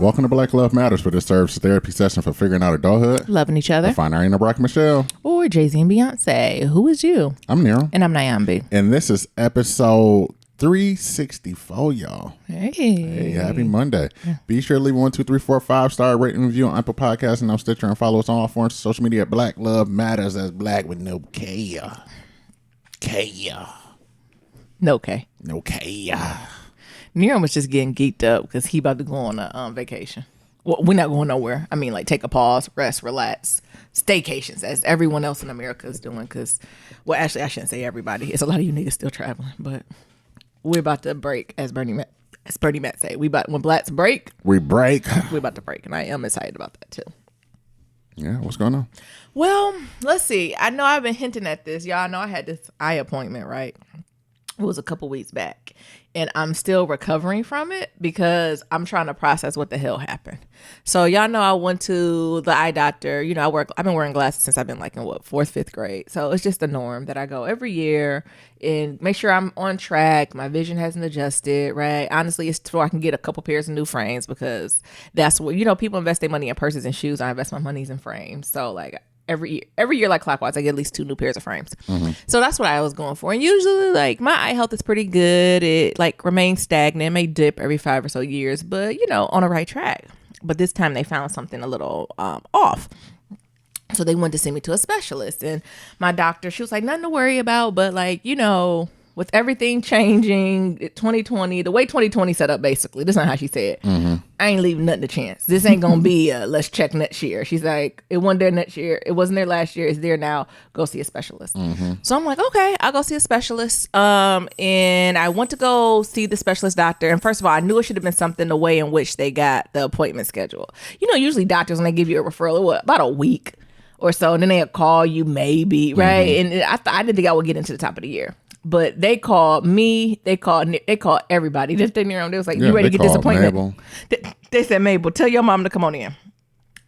Welcome to Black Love Matters, where this serves as a therapy session for figuring out adulthood, loving each other. Find Ariana, Brock, Michelle, or Jay-Z and Beyonce. Who is you? I'm Nero. And I'm Nyambi. And this is episode 364, y'all. Hey, happy Monday. Yeah. Be sure to leave 1, 2, 3, 4, 5-star rating review on Apple Podcasts and on Stitcher, and follow us on all forms of social media at Black Love Matters. That's black with no K. No K. No K. Nero was just getting geeked up because he about to go on a vacation. Well, we're not going nowhere. I mean, like, take a pause, rest, relax, staycations, as everyone else in America is doing. Because, well, actually, I shouldn't say everybody. It's a lot of you niggas still traveling, but we're about to break, as Bernie Mac say. When blacks break, we break. We're about to break, and I am excited about that too. Yeah, what's going on? Well, let's see. I know I've been hinting at this. Y'all know I had this eye appointment, right? It was a couple weeks back, and I'm still recovering from it because I'm trying to process what the hell happened. So y'all know I went to the eye doctor. You know, I've been wearing glasses since I've been like in 4th, 5th grade. So it's just the norm that I go every year and make sure I'm on track. My vision hasn't adjusted, right? Honestly, it's so I can get a couple pairs of new frames because that's what, you know, people invest their money in purses and shoes. I invest my money in frames. So like every year, like clockwise, I get at least 2 new pairs of frames. Mm-hmm. So that's what I was going for. And usually, like, my eye health is pretty good. It like remains stagnant. It may dip every 5 or so years, but you know, on the right track. But this time they found something a little off. So they went to send me to a specialist, and my doctor, she was like, nothing to worry about, but like, you know, with everything changing, 2020, the way 2020 set up, basically, this is not how she said it. Mm-hmm. I ain't leaving nothing to chance. This ain't gonna be let's check next year. She's like, it wasn't there next year. It wasn't there last year. It's there now. Go see a specialist. Mm-hmm. So I'm like, okay, I'll go see a specialist. And I went to go see the specialist doctor. And first of all, I knew it should have been something the way in which they got the appointment scheduled. You know, usually doctors, when they give you a referral, about a week or so, and then they'll call you maybe, right? Mm-hmm. And I didn't think I would get into the top of the year. But they called me. They called everybody. They was like, "You ready to get this appointment?" They said, "Mabel, tell your mom to come on in."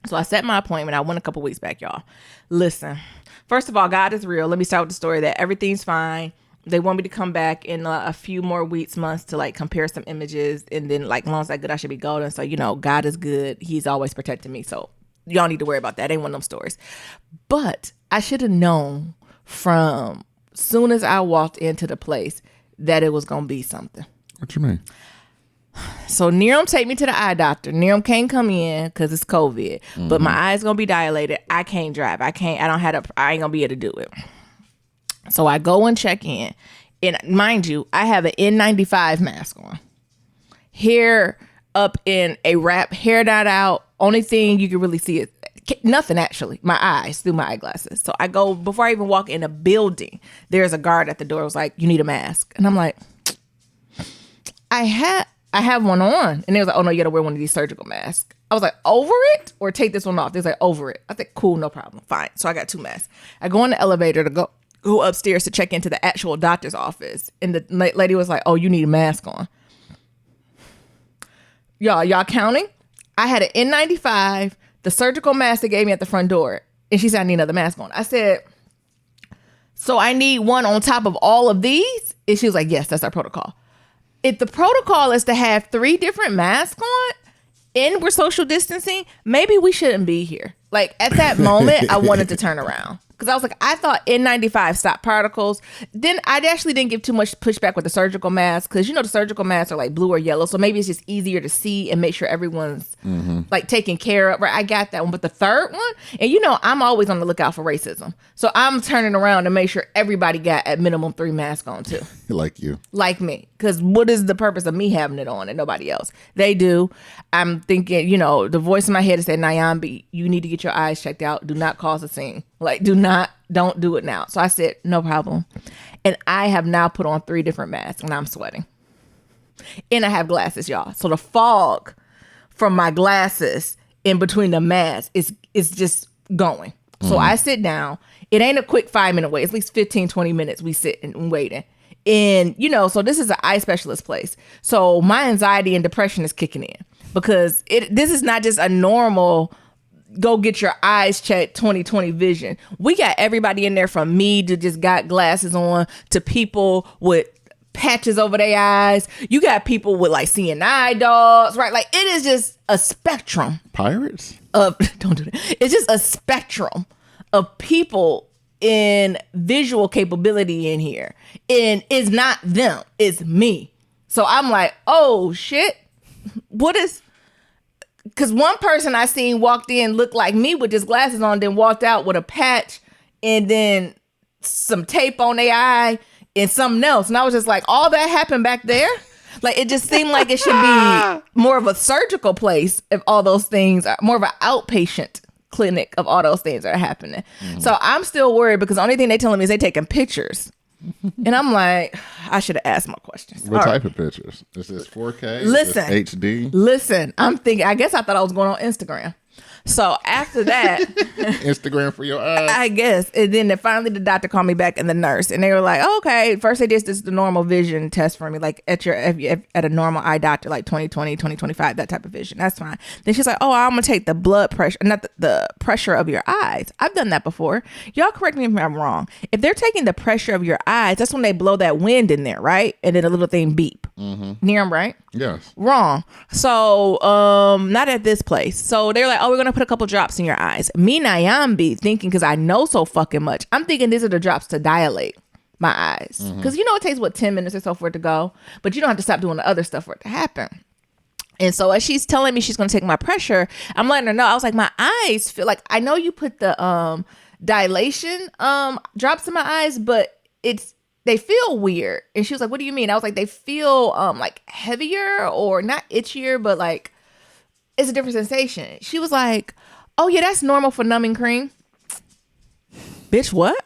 So I set my appointment. I went a couple weeks back, y'all. Listen, first of all, God is real. Let me start with the story that everything's fine. They want me to come back in a few more weeks, months to like compare some images, and then like, as long as I'm good, I should be golden. So you know, God is good. He's always protecting me. So y'all need to worry about that. Ain't one of them stories. But I should have known from soon as I walked into the place that it was gonna be something. What you mean? So Niram take me to the eye doctor. Niram can't come in because it's COVID, but my eyes gonna be dilated. I can't drive. I ain't gonna be able to do it. So I go and check in, and mind you, I have an N95 mask on, hair up in a wrap, hair dyed out. Only thing you can really see is nothing, actually, my eyes through my eyeglasses. So I go, before I even walk in a building, there's a guard at the door. It was like, you need a mask. And I'm like, I have one on. And they was like, oh no, you gotta wear one of these surgical masks. I was like, over it or take this one off? They was like, over it. I said, cool, no problem, fine. So I got 2 masks. I go in the elevator to go upstairs to check into the actual doctor's office. And the lady was like, oh, you need a mask on. Y'all counting? I had an N95, the surgical mask they gave me at the front door. And she said, I need another mask on. I said, so I need one on top of all of these? And she was like, yes, that's our protocol. If the protocol is to have 3 different masks on and we're social distancing, maybe we shouldn't be here. Like, at that moment, I wanted to turn around. Because I was like, I thought N95 stopped particles. Then I actually didn't give too much pushback with the surgical mask. Because, you know, the surgical masks are like blue or yellow. So maybe it's just easier to see and make sure everyone's like taken care of. Right? I got that one. But the third one, and you know, I'm always on the lookout for racism. So I'm turning around to make sure everybody got at minimum 3 masks on too. Like you. Like me. Because what is the purpose of me having it on and nobody else? They do. I'm thinking, you know, the voice in my head is saying, Nyambi, you need to get your eyes checked out. Do not cause a scene. Like, don't do it now. So I said, no problem. And I have now put on 3 different masks and I'm sweating. And I have glasses, y'all. So the fog from my glasses in between the masks is just going. So I sit down. It ain't a quick 5-minute wait. It's at least 15, 20 minutes we sit and waiting. And, you know, so this is an eye specialist place. So my anxiety and depression is kicking in because this is not just a normal go get your eyes checked 2020 vision. We got everybody in there from me to just got glasses on to people with patches over their eyes. You got people with like seeing eye dogs, right? Like it is just a spectrum. Pirates? Of don't do that. It's just a spectrum of people in visual capability in here. And it's not them, it's me. So I'm like, oh shit. What is, because one person I seen walked in, looked like me with his glasses on, then walked out with a patch and then some tape on their eye and something else. And I was just like, all that happened back there? Like, it just seemed like it should be more of a surgical place if all those things are more of an outpatient clinic of all those things are happening. So I'm still worried because the only thing they telling me is they taking pictures. And I'm like, I should have asked more questions. What type of pictures? Is this 4K? Listen. Is this HD? Listen, I'm thinking, I guess I thought I was going on Instagram. So after that, Instagram for your eyes. I guess. And then finally the doctor called me back and the nurse, and they were like, oh, okay. First they did this the normal vision test for me, like at a normal eye doctor, like 20/20, 20/25, that type of vision. That's fine. Then she's like, oh, I'm gonna take the blood pressure, not the pressure of your eyes. I've done that before. Y'all correct me if I'm wrong. If they're taking the pressure of your eyes, that's when they blow that wind in there, right? And then a little thing beep. Near them, right? Yes. Wrong. So, not at this place. So they're like, oh, we're going to put a couple drops in your eyes. Me, Nyambi, thinking, because I know so fucking much, I'm thinking these are the drops to dilate my eyes. Because it takes, 10 minutes or so for it to go. But you don't have to stop doing the other stuff for it to happen. And so as she's telling me she's going to take my pressure, I'm letting her know. I was like, my eyes feel like, I know you put the dilation drops in my eyes, but they feel weird. And she was like, what do you mean? I was like, they feel like heavier or not itchier, but like it's a different sensation. She was like, oh yeah, that's normal for numbing cream. Bitch, what?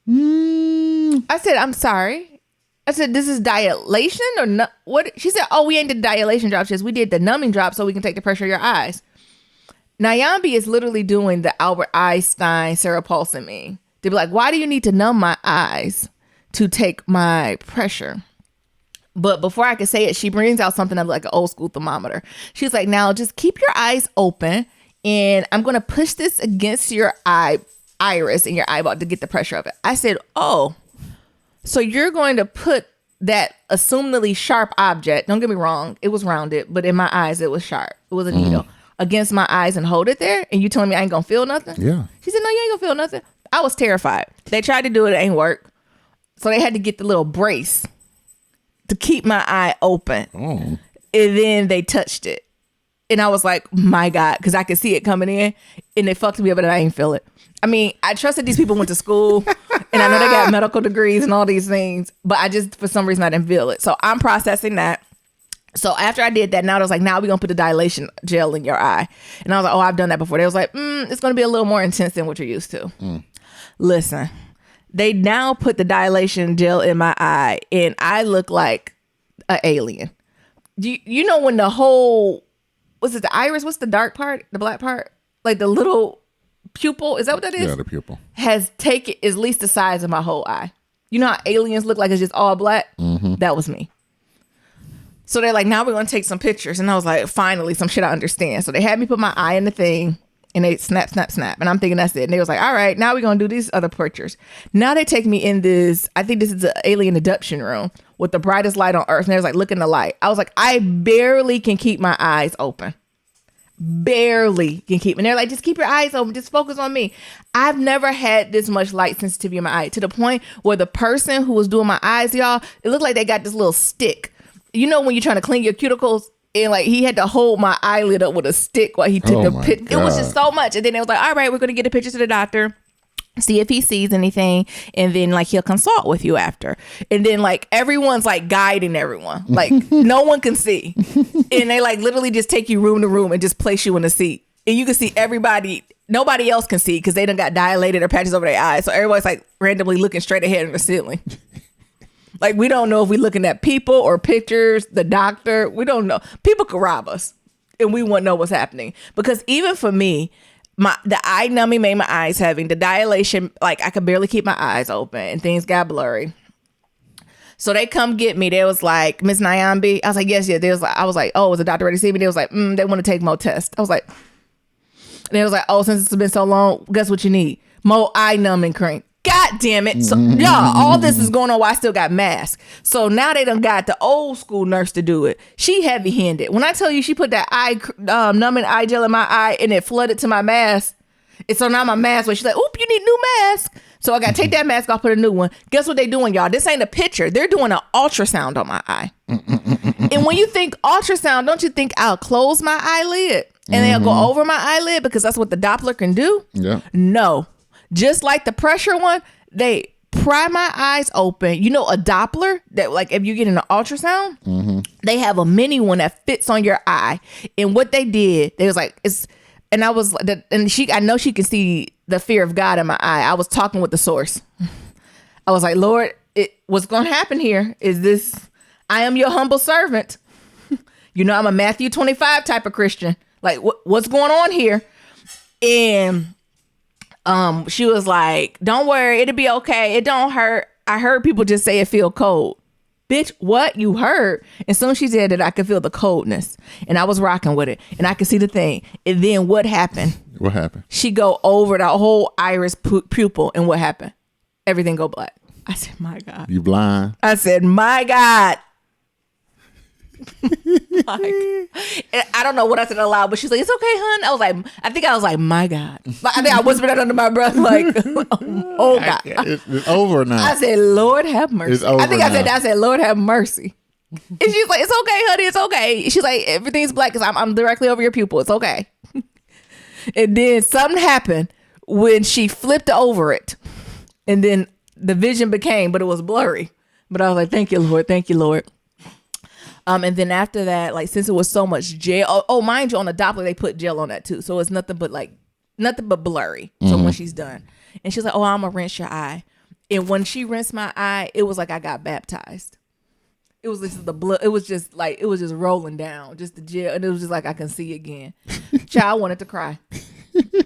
I said, I'm sorry. I said, this is dilation or no? What? She said, oh, we ain't did the dilation drops. She says, we did the numbing drops so we can take the pressure of your eyes. Nyambi is literally doing the Albert Einstein Sarah Paulson meme. They'd be like, why do you need to numb my eyes to take my pressure? But before I could say it, she brings out something of like an old school thermometer. She's like, now just keep your eyes open and I'm going to push this against your iris and your eyeball to get the pressure of it. I said, oh, so you're going to put that assumedly sharp object, don't get me wrong, it was rounded, but in my eyes, it was sharp. It was a needle against my eyes and hold it there. And you telling me I ain't going to feel nothing? Yeah. She said, no, you ain't going to feel nothing. I was terrified. They tried to do it. It ain't work. So they had to get the little brace to keep my eye open. And then they touched it. And I was like, my God, because I could see it coming in and they fucked me up and I ain't feel it. I mean, I trusted these people went to school and I know they got medical degrees and all these things, but I just, for some reason, I didn't feel it. So I'm processing that. So after I did that, now it was like, now we're going to put the dilation gel in your eye. And I was like, oh, I've done that before. They was like, it's going to be a little more intense than what you're used to. Listen, they now put the dilation gel in my eye and I look like an alien. You know when the whole, what's it, the iris? What's the dark part? The black part? Like the little pupil? Is that what that is? Yeah, the pupil. Has taken at least the size of my whole eye. You know how aliens look like it's just all black? That was me. So they're like, now we're going to take some pictures. And I was like, finally, some shit I understand. So they had me put my eye in the thing and they snap. And I'm thinking that's it. And they was like, all right, now we're going to do these other pictures. Now they take me in this, I think this is the alien abduction room with the brightest light on earth. And they was like, look in the light. I was like, I barely can keep my eyes open. Barely can keep. And they're like, just keep your eyes open. Just focus on me. I've never had this much light sensitivity in my eye to the point where the person who was doing my eyes, y'all, it looked like they got this little stick. You know when you're trying to clean your cuticles and like he had to hold my eyelid up with a stick while he took the picture. It was just so much. And then they was like, all right, we're going to get the pictures to the doctor, see if he sees anything. And then like he'll consult with you after. And then like everyone's like guiding everyone. Like no one can see. And they like literally just take you room to room and just place you in a seat. And you can see everybody. Nobody else can see because they done got dilated or patches over their eyes. So everybody's like randomly looking straight ahead in the ceiling. Like, we don't know if we're looking at people or pictures, the doctor. We don't know. People could rob us and we wouldn't know what's happening. Because even for me, the eye numbing made my eyes heavy. The dilation, like, I could barely keep my eyes open and things got blurry. So they come get me. They was like, Miss Nyambi. I was like, yes. I was like, oh, was the doctor ready to see me? They was like, they want to take more tests. I was like, and they was like, oh, since it's been so long, guess what you need? More eye numbing cream. God damn it. So y'all, all this is going on while I still got masks. So now they done got the old school nurse to do it. She heavy handed. When I tell you she put that eye numbing eye gel in my eye and it flooded to my mask. And so now my mask, she's like, oop, you need new mask. So I got to take that mask off, put a new one. Guess what they doing, y'all? This ain't a picture. They're doing an ultrasound on my eye. And when you think ultrasound, don't you think I'll close my eyelid and they'll go over my eyelid because that's what the Doppler can do? Yeah. No. Just like the pressure one, they pry my eyes open. You know, a Doppler that, like, if you get an ultrasound, they have a mini one that fits on your eye. And what they did, they was like, and I was, and I know she can see the fear of God in my eye. I was talking with the source. I was like, Lord, what's going to happen here is this, I am your humble servant. You know, I'm a Matthew 25 type of Christian. Like, what's going on here? And she was like, don't worry, it'll be okay. It don't hurt. I heard people just say it feel cold. Bitch, what? You heard? And soon she said that I could feel the coldness. And I was rocking with it. And I could see the thing. And then what happened? What happened? She go over the whole iris pupil. And what happened? Everything go black. I said, my God. You blind? I said, my God. Like, I don't know what I said aloud, but she's like, it's okay, hun. I think I was like, my God. I think I whispered that under my breath, like, oh God. It's over now. I said, Lord have mercy. It's over I think now. I said, Lord have mercy. And she's like, it's okay, honey, it's okay. She's like, everything's black because I'm directly over your pupil. It's okay. And then something happened when she flipped over it. And then the vision became, but it was blurry. But I was like, thank you, Lord. Thank you, Lord. And then after that, like, since it was so much gel, mind you, on the Doppler, they put gel on that too. So it's nothing but blurry. So when she's done, and she's like, oh, I'm gonna rinse your eye. And when she rinsed my eye, it was like I got baptized. It was just the blood. It was just rolling down, just the gel. And it was just like, I can see again. Child, I wanted to cry.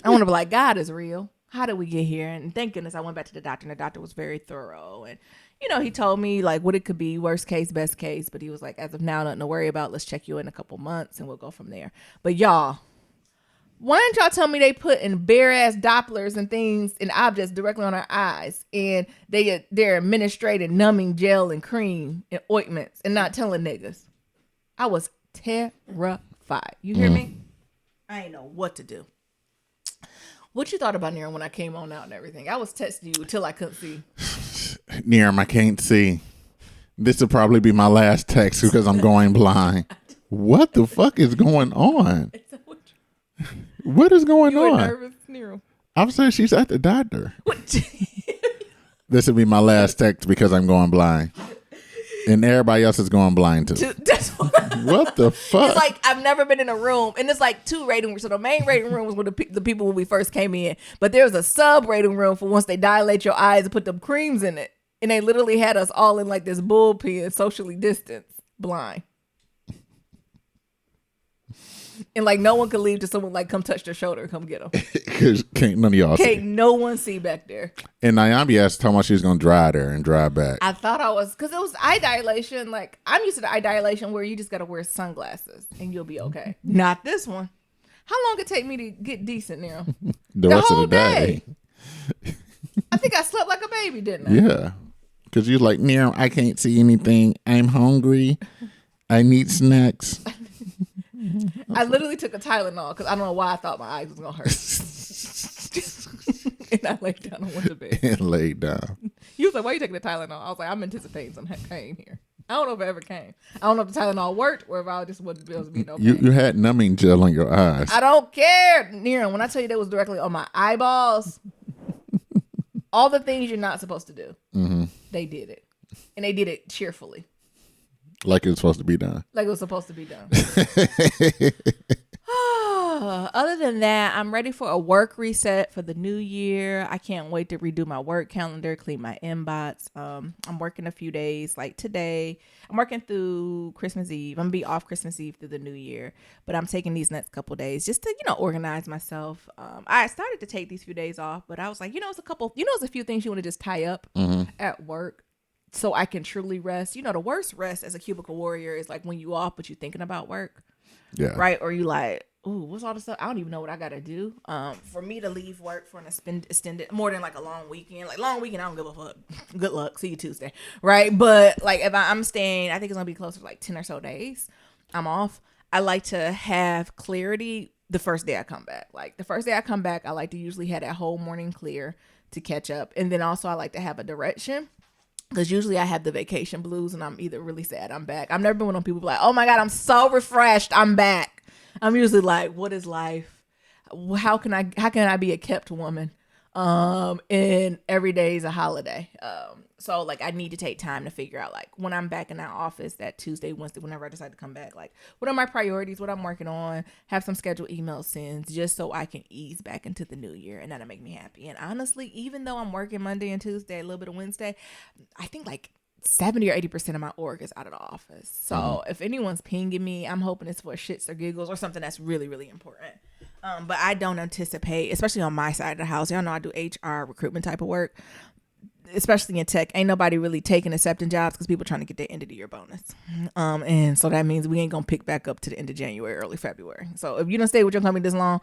I want to be like, God is real. How did we get here? And thank goodness I went back to the doctor, and the doctor was very thorough. And, you know, he told me like what it could be, worst case, best case. But he was like, as of now, nothing to worry about. Let's check you in a couple months and we'll go from there. But y'all, why didn't y'all tell me they put in bare ass Dopplers and things and objects directly on our eyes, and they're administrating numbing gel and cream and ointments and not telling niggas? I was terrified. You hear me? I ain't know what to do. What you thought about Niram when I came on out and everything? I was texting you until I couldn't see. Niram, I can't see. This will probably be my last text because I'm going blind. What the fuck is going on? What is going you on? were nervous, Niram. I'm saying she's at the doctor. This will be my last text because I'm going blind. And everybody else is going blind too. What the fuck? It's like I've never been in a room, and it's like two rating rooms. So the main rating room was where the people when we first came in, but there's a sub rating room for once they dilate your eyes and put them creams in it, and they literally had us all in like this bullpen, socially distanced, blind, and like no one could leave till someone like come touch their shoulder and come get them. Because can't none of y'all Can't see. no one see back there. And Nyambi asked how much she was going to dry there and dry back. I thought I was, because it was eye dilation. Like, I'm used to the eye dilation where you just got to wear sunglasses and you'll be okay. Not this one. How long it take me to get decent now? the rest of the day. I think I slept like a baby, didn't I? Yeah. Because you're like, Niram, I can't see anything. I'm hungry. I need snacks. I literally took a Tylenol because I don't know why I thought my eyes was going to hurt. And I laid down and went to bed. And laid down. He was like, why are you taking the Tylenol? I was like, I'm anticipating some pain here. I don't know if it ever came. I don't know if the Tylenol worked or if I just wasn't able to be no pain. You had numbing gel on your eyes. I don't care, Niram. When I tell you that was directly on my eyeballs, all the things you're not supposed to do, they did it. And they did it cheerfully. Like it was supposed to be done. Like it was supposed to be done. Other than that, I'm ready for a work reset for the new year. I can't wait to redo my work calendar, clean my inbox. I'm working a few days like today. I'm working through Christmas Eve. I'm going to be off Christmas Eve through the new year. But I'm taking these next couple days just to, organize myself. I started to take these few days off, but I was like, it's a few things you want to just tie up at work so I can truly rest. You know, the worst rest as a cubicle warrior is like when you off, but you thinking about work. Yeah. Right. Or you like, ooh, what's all this stuff? I don't even know what I got to do. For me to leave work for an extended, more than like a long weekend, I don't give a fuck. Good luck. See you Tuesday. Right. But like if I'm staying, I think it's going to be closer to like 10 or so days. I'm off. I like to have clarity the first day I come back. Like the first day I come back, I like to usually have that whole morning clear to catch up. And then also I like to have a direction. Because usually I have the vacation blues and I'm either really sad I'm back. I've never been one of those people like, oh my God, I'm so refreshed, I'm back. I'm usually like, what is life? How can I be a kept woman? And every day is a holiday. So like I need to take time to figure out like when I'm back in that office that Tuesday, Wednesday, whenever I decide to come back, like what are my priorities, what I'm working on, have some scheduled email sends just so I can ease back into the new year and that'll make me happy. And honestly, even though I'm working Monday and Tuesday, a little bit of Wednesday, I think like 70 or 80% of my org is out of the office. So if anyone's pinging me, I'm hoping it's for shits or giggles or something that's really, really important. But I don't anticipate, especially on my side of the house, y'all know I do HR recruitment type of work, especially in tech. Ain't nobody really taking accepting jobs because people trying to get their end of the year bonus. And so that means we ain't gonna pick back up to the end of January, early February. So if you don't stay with your company this long,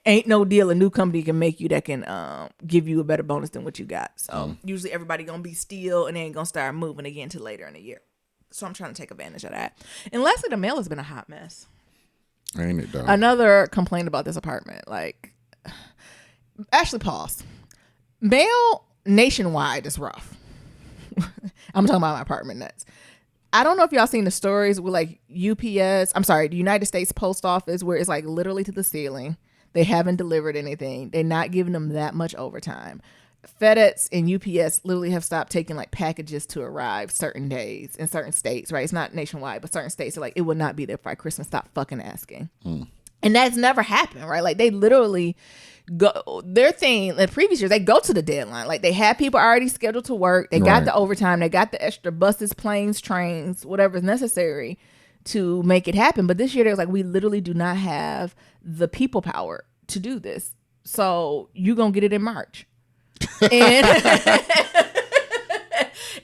ain't no deal a new company can make you that can give you a better bonus than what you got. So usually everybody gonna be still and they ain't gonna start moving again till later in the year. So I'm trying to take advantage of that. And lastly, the mail has been a hot mess. Ain't it though? Another complaint about this apartment. Like, actually, pause. Mail nationwide is rough. I'm talking about my apartment nuts. I don't know if y'all seen the stories with like the United States Post Office, where it's like literally to the ceiling. They haven't delivered anything. They're not giving them that much overtime. FedEx and UPS literally have stopped taking like packages to arrive certain days in certain states, right? It's not nationwide, but certain states are like, it will not be there by Christmas. Stop fucking asking. And that's never happened, right? Like they literally go, their thing in previous years, they go to the deadline. Like they had people already scheduled to work. They got the overtime. They got the extra buses, planes, trains, whatever's necessary to make it happen. But this year, there's like, we literally do not have the people power to do this. So you're going to get it in March. And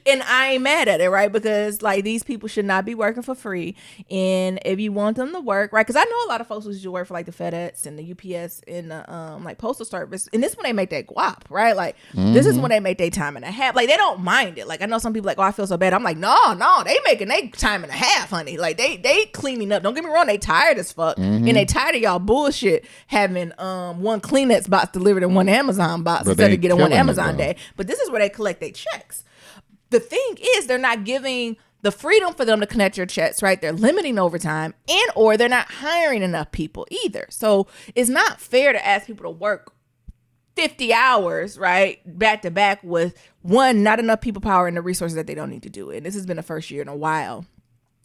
and I ain't mad at it, right? Because like these people should not be working for free. And if you want them to work, right? Because I know a lot of folks who used to work for like the FedEx and the UPS and the like postal service. And this is when they make that guap, right? Like this is when they make their time and a half. Like they don't mind it. Like I know some people like, oh, I feel so bad. I'm like, no, they making their time and a half, honey. Like they cleaning up. Don't get me wrong, they tired as fuck. And they tired of y'all bullshit having one Kleenex box delivered and one Amazon box instead of getting one Amazon day. But this is where they collect their checks. The thing is, they're not giving the freedom for them to connect your checks, right? They're limiting overtime and or they're not hiring enough people either. So it's not fair to ask people to work 50 hours, right? Back to back with one, not enough people power and the resources that they don't need to do it. And this has been the first year in a while.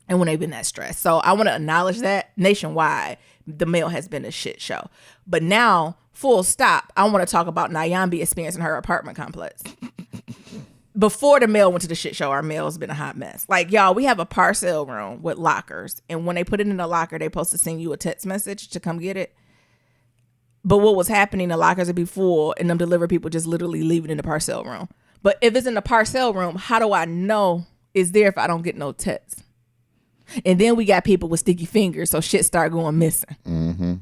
And when they've been that stressed. So I want to acknowledge that nationwide, the mail has been a shit show. But now, full stop, I want to talk about Nyambi experience in her apartment complex. Before the mail went to the shit show, our mail has been a hot mess. Like, y'all, we have a parcel room with lockers. And when they put it in the locker, they're supposed to send you a text message to come get it. But what was happening, the lockers would be full and them delivery people just literally leave it in the parcel room. But if it's in the parcel room, how do I know it's there if I don't get no text? And then we got people with sticky fingers, so shit start going missing. And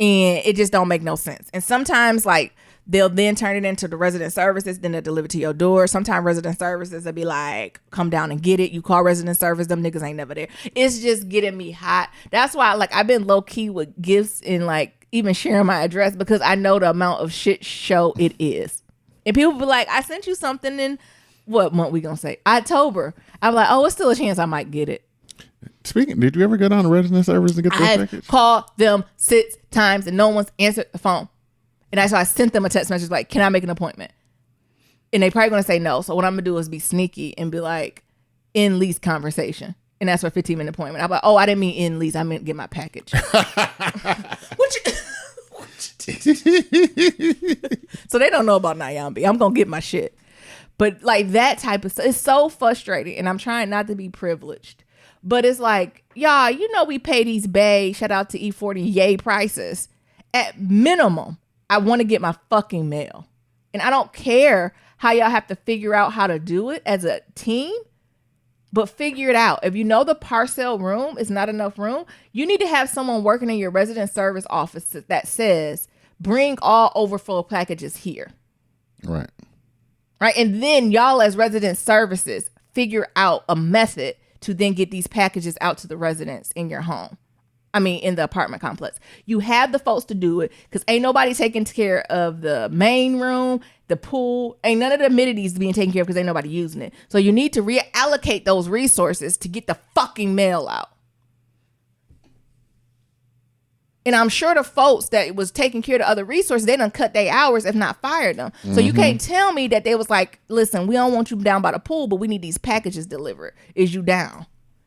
it just don't make no sense. And sometimes, like, they'll then turn it into the resident services, then they'll deliver to your door. Sometimes resident services will be like, come down and get it. You call resident service, them niggas ain't never there. It's just getting me hot. That's why, like, I've been low key with gifts and like even sharing my address because I know the amount of shit show it is. And people be like, I sent you something in what month we gonna say? October. I'm like, oh, it's still a chance I might get it. Speaking, did you ever go down to resident service and get this package? I've called them 6 times and no one's answered the phone. And so I sent them a text message like, can I make an appointment? And they probably going to say no. So what I'm going to do is be sneaky and be like, in lease conversation. And that's for a 15-minute appointment. I'm like, oh, I didn't mean in lease. I meant get my package. So they don't know about Nyambi. I'm going to get my shit. But like that type of stuff, it's so frustrating. And I'm trying not to be privileged. But it's like, y'all, you know we pay these Bay, shout out to E40, yay prices. At minimum, I want to get my fucking mail. And I don't care how y'all have to figure out how to do it as a team. But figure it out. If you know the parcel room is not enough room, you need to have someone working in your resident service office that says, bring all overflow packages here. Right. Right. And then y'all as resident services figure out a method to then get these packages out to the residents in your home. In the apartment complex. You have the folks to do it because ain't nobody taking care of the main room, the pool. Ain't none of the amenities being taken care of because ain't nobody using it. So you need to reallocate those resources to get the fucking mail out. And I'm sure the folks that was taking care of the other resources, they done cut their hours, if not fired them. So you can't tell me that they was like, listen, we don't want you down by the pool, but we need these packages delivered. Is you down?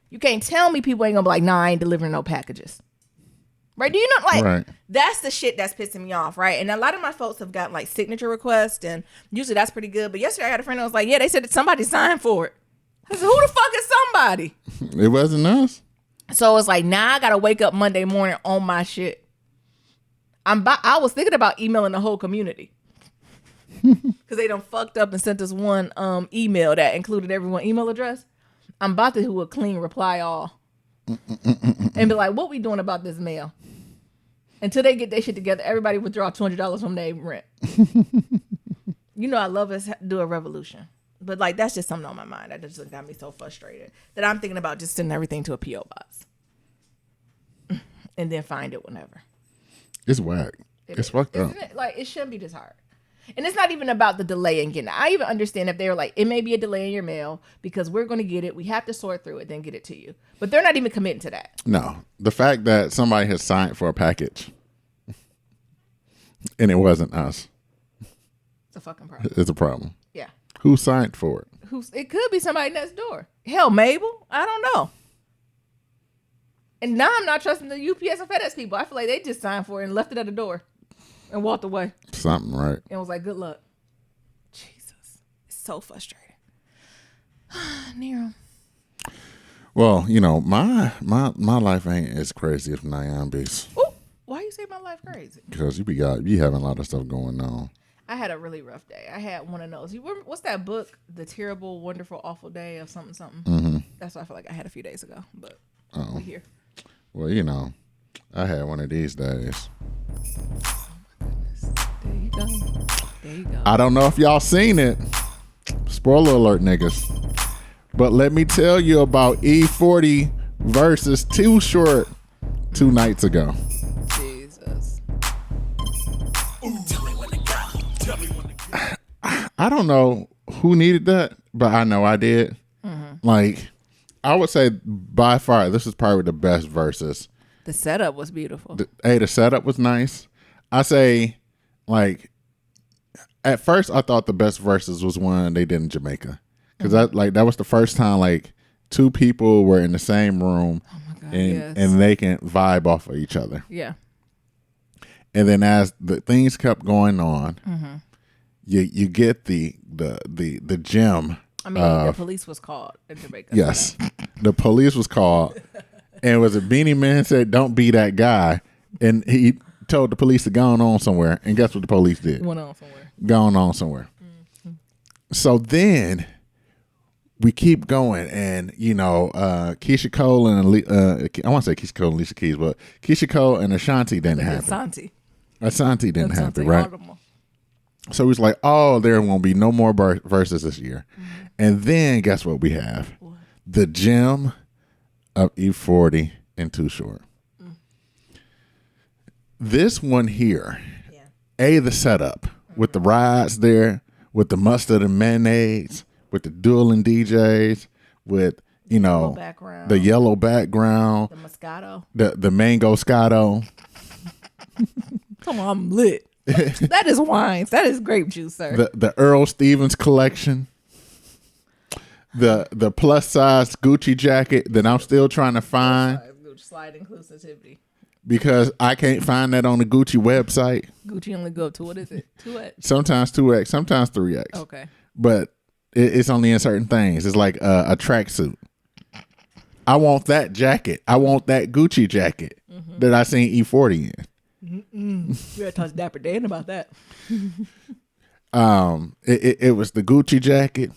You can't tell me people ain't gonna be like, nah, I ain't delivering no packages. Right? Do you know, like, right. That's the shit that's pissing me off, right? And a lot of my folks have gotten, like, signature requests, and usually that's pretty good. But yesterday I had a friend that was like, yeah, they said that somebody signed for it. I said, who the fuck is somebody? It wasn't us. So it's like, now I gotta wake up Monday morning on my shit. I was thinking about emailing the whole community. Because they done fucked up and sent us one email that included everyone's email address. I'm about to do a clean reply all. And be like, what we doing about this mail? Until they get their shit together, everybody withdraw $200 from their rent. You know I love us do a revolution. But like that's just something on my mind. That just got me so frustrated that I'm thinking about just sending everything to a P.O. box. And then find it whenever. It's whack. It's fucked up. Isn't it? Like it shouldn't be this hard. And it's not even about the delay in getting it. I even understand if they were like, it may be a delay in your mail because we're going to get it. We have to sort through it, then get it to you. But they're not even committing to that. No. The fact that somebody has signed for a package and it wasn't us. It's a fucking problem. It's a problem. Yeah. Who signed for it? It could be somebody next door. Hell, Mabel. I don't know. And now I'm not trusting the UPS or FedEx people. I feel like they just signed for it and left it at the door and walked away. Something, right? And was like, good luck. Jesus. It's so frustrating. Nero. Well, you know, my life ain't as crazy as Nyambi's. Ooh, why you say my life crazy? Because you having a lot of stuff going on. I had a really rough day. I had one of those. You remember, what's that book? The Terrible, Wonderful, Awful Day of something, something. Mm-hmm. That's what I feel like I had a few days ago. But we're here. Well, you know, I had one of these days. Oh my goodness. There you go. There you go. I don't know if y'all seen it. Spoiler alert, niggas. But let me tell you about E40 versus Too Short 2 nights ago. Jesus. I don't know who needed that, but I know I did. Mm-hmm. Like, I would say by far, this is probably the best versus. The setup was beautiful. The setup was nice. I say, like, at first I thought the best versus was one they did in Jamaica. Because that was the first time, like, two people were in the same room and they can vibe off of each other. Yeah. And then as the things kept going on, mm-hmm. you get the gem. I mean, the police was called in Jamaica. Yes, the police was called, and it was a Beanie Man said, "Don't be that guy," and he told the police to go on somewhere. And guess what the police did? Went on somewhere. Gone on somewhere. Mm-hmm. So then we keep going, and you know, Keisha Cole and I want to say Keisha Cole and Alicia Keys, but Keisha Cole and Ashanti didn't happen. Ashanti didn't happen, right? So it's like, oh, there won't be no more verses this year. Mm-hmm. And then guess what we have? What? The gem of E40 and Too Short. Mm. This one here, the setup with the rides there, with the mustard and mayonnaise, with the dueling DJs, with, you know, the yellow background, the Moscato, the mango Scotto. Come on, I'm lit. That is wines. That is grape juice, sir. The Earl Stevens collection. The plus size Gucci jacket that I'm still trying to find. Slide inclusivity. Because I can't find that on the Gucci website. Gucci only go up to, what is it? 2X? Sometimes 2X, sometimes 3X. Okay. But it's only in certain things. It's like a tracksuit. I want that jacket. I want that Gucci jacket that I seen E40 in. We gotta talk to Dapper Dan about that. It was the Gucci jacket.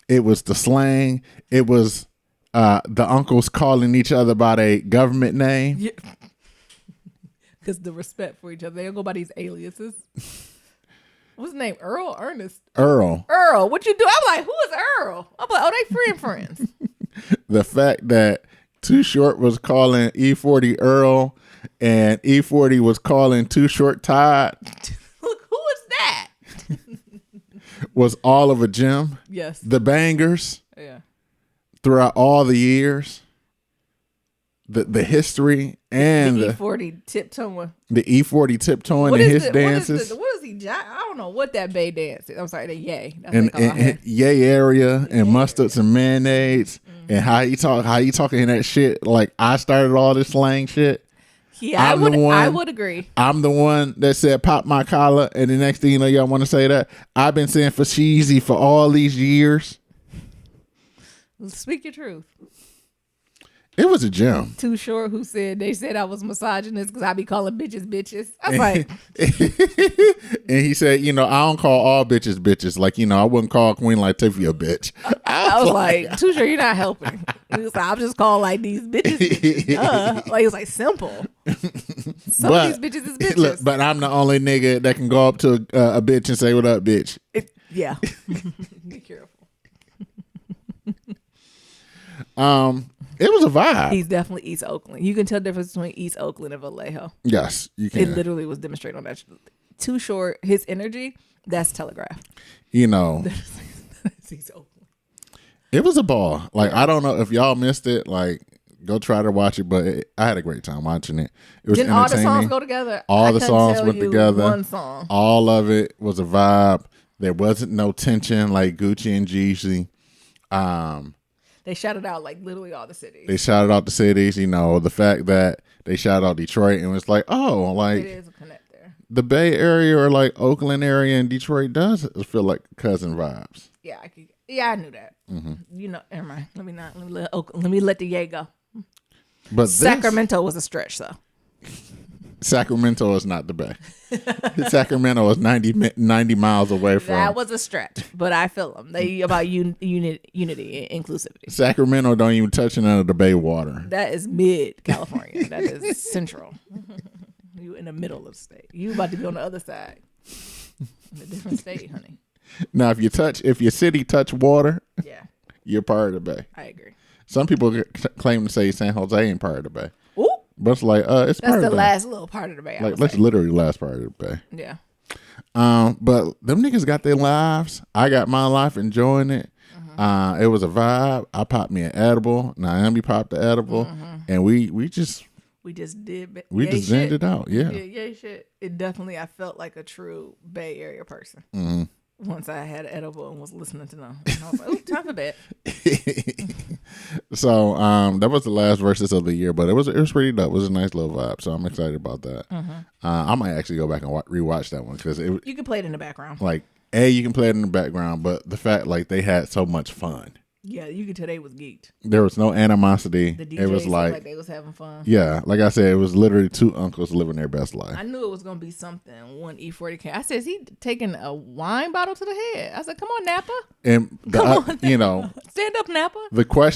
It was the slang. It was the uncles calling each other by their government name. Yeah. Because the respect for each other. They don't go by these aliases. What's his name? Earl? Ernest? Earl. Earl. What you do? I'm like, who is Earl? I'm like, oh, they friends. The fact that Too Short was calling E40 Earl and E40 was calling Too Short Todd. Look, who is that? Was all of a gem. Yes. The bangers. Yeah. Throughout all the years. The history and the E40 tiptoeing. The E40 tiptoeing and his dances. What is he? I don't know what that Bay dance is. I'm sorry, the Yay. That's and Yay area and mustards and mayonnaise and how you talking that shit like I started all this slang shit. Yeah, I would agree. I'm the one that said pop my collar, and the next thing you know, y'all want to say that I've been saying for cheesy for all these years. Speak your truth. It was a gem. Too Short, who they said I was misogynist because I be calling bitches. I was like, and he said, I don't call all bitches. Like, I wouldn't call Queen Latifah a bitch. I was like, Too Short, you're not helping. He was like, I'm just calling like these bitches. Like, it was like simple. Some of these bitches is bitches. Look, but I'm the only nigga that can go up to a bitch and say, "What up, bitch?" Yeah. Be careful. It was a vibe. He's definitely East Oakland. You can tell the difference between East Oakland and Vallejo. Yes, you can. It literally was demonstrated on that. Too Short, his energy, that's Telegraph. That's East Oakland. It was a ball. Like, I don't know if y'all missed it. Like, go try to watch it. But I had a great time watching it. It was Didn't all the songs go together? All the songs went together. One song. All of it was a vibe. There wasn't no tension like Gucci and Jeezy. They shouted out like literally all the cities. They shouted out the cities, the fact that they shouted out Detroit and it's like, oh, like it is a connect there. The Bay Area or like Oakland area and Detroit does feel like cousin vibes. Yeah, I knew that. Mm-hmm. Never mind. Let me let the Yay go. But Sacramento was a stretch, though. Sacramento is not the Bay. Sacramento is 90 miles away from. That was a stretch, but I feel them. They about unity and inclusivity. Sacramento don't even touch none of the Bay water. That is mid California. That is central. You in the middle of the state. You about to be on the other side. In a different state, honey. Now, if your city touch water, yeah, you're part of the Bay. I agree. Some people claim to say San Jose ain't part of the Bay. Ooh. But it's like, it's part of the Bay. That's the last little part of the Bay. Like, that's literally the last part of the Bay. Yeah. But them niggas got their lives. I got my life enjoying it. It was a vibe. I popped me an edible. Naomi popped the edible. And we just did. We just zenned it out. Yeah. Yeah, shit. It definitely, I felt like a true Bay Area person. Once I had an edible and was listening to them. And I was like, oh, time for bed. So that was the last verses of the year, but it was pretty dope. It was a nice little vibe. So I'm excited about that. I might actually go back and rewatch that one because you can play it in the background. Like, you can play it in the background, but the fact like they had so much fun. Yeah, you could tell they was geeked. There was no animosity. The DJs it was like they was having fun. Yeah, like I said, it was literally two uncles living their best life. I knew it was gonna be something when E40 came. I said, is he taking a wine bottle to the head? I said, come on, Napa. And stand up, Napa.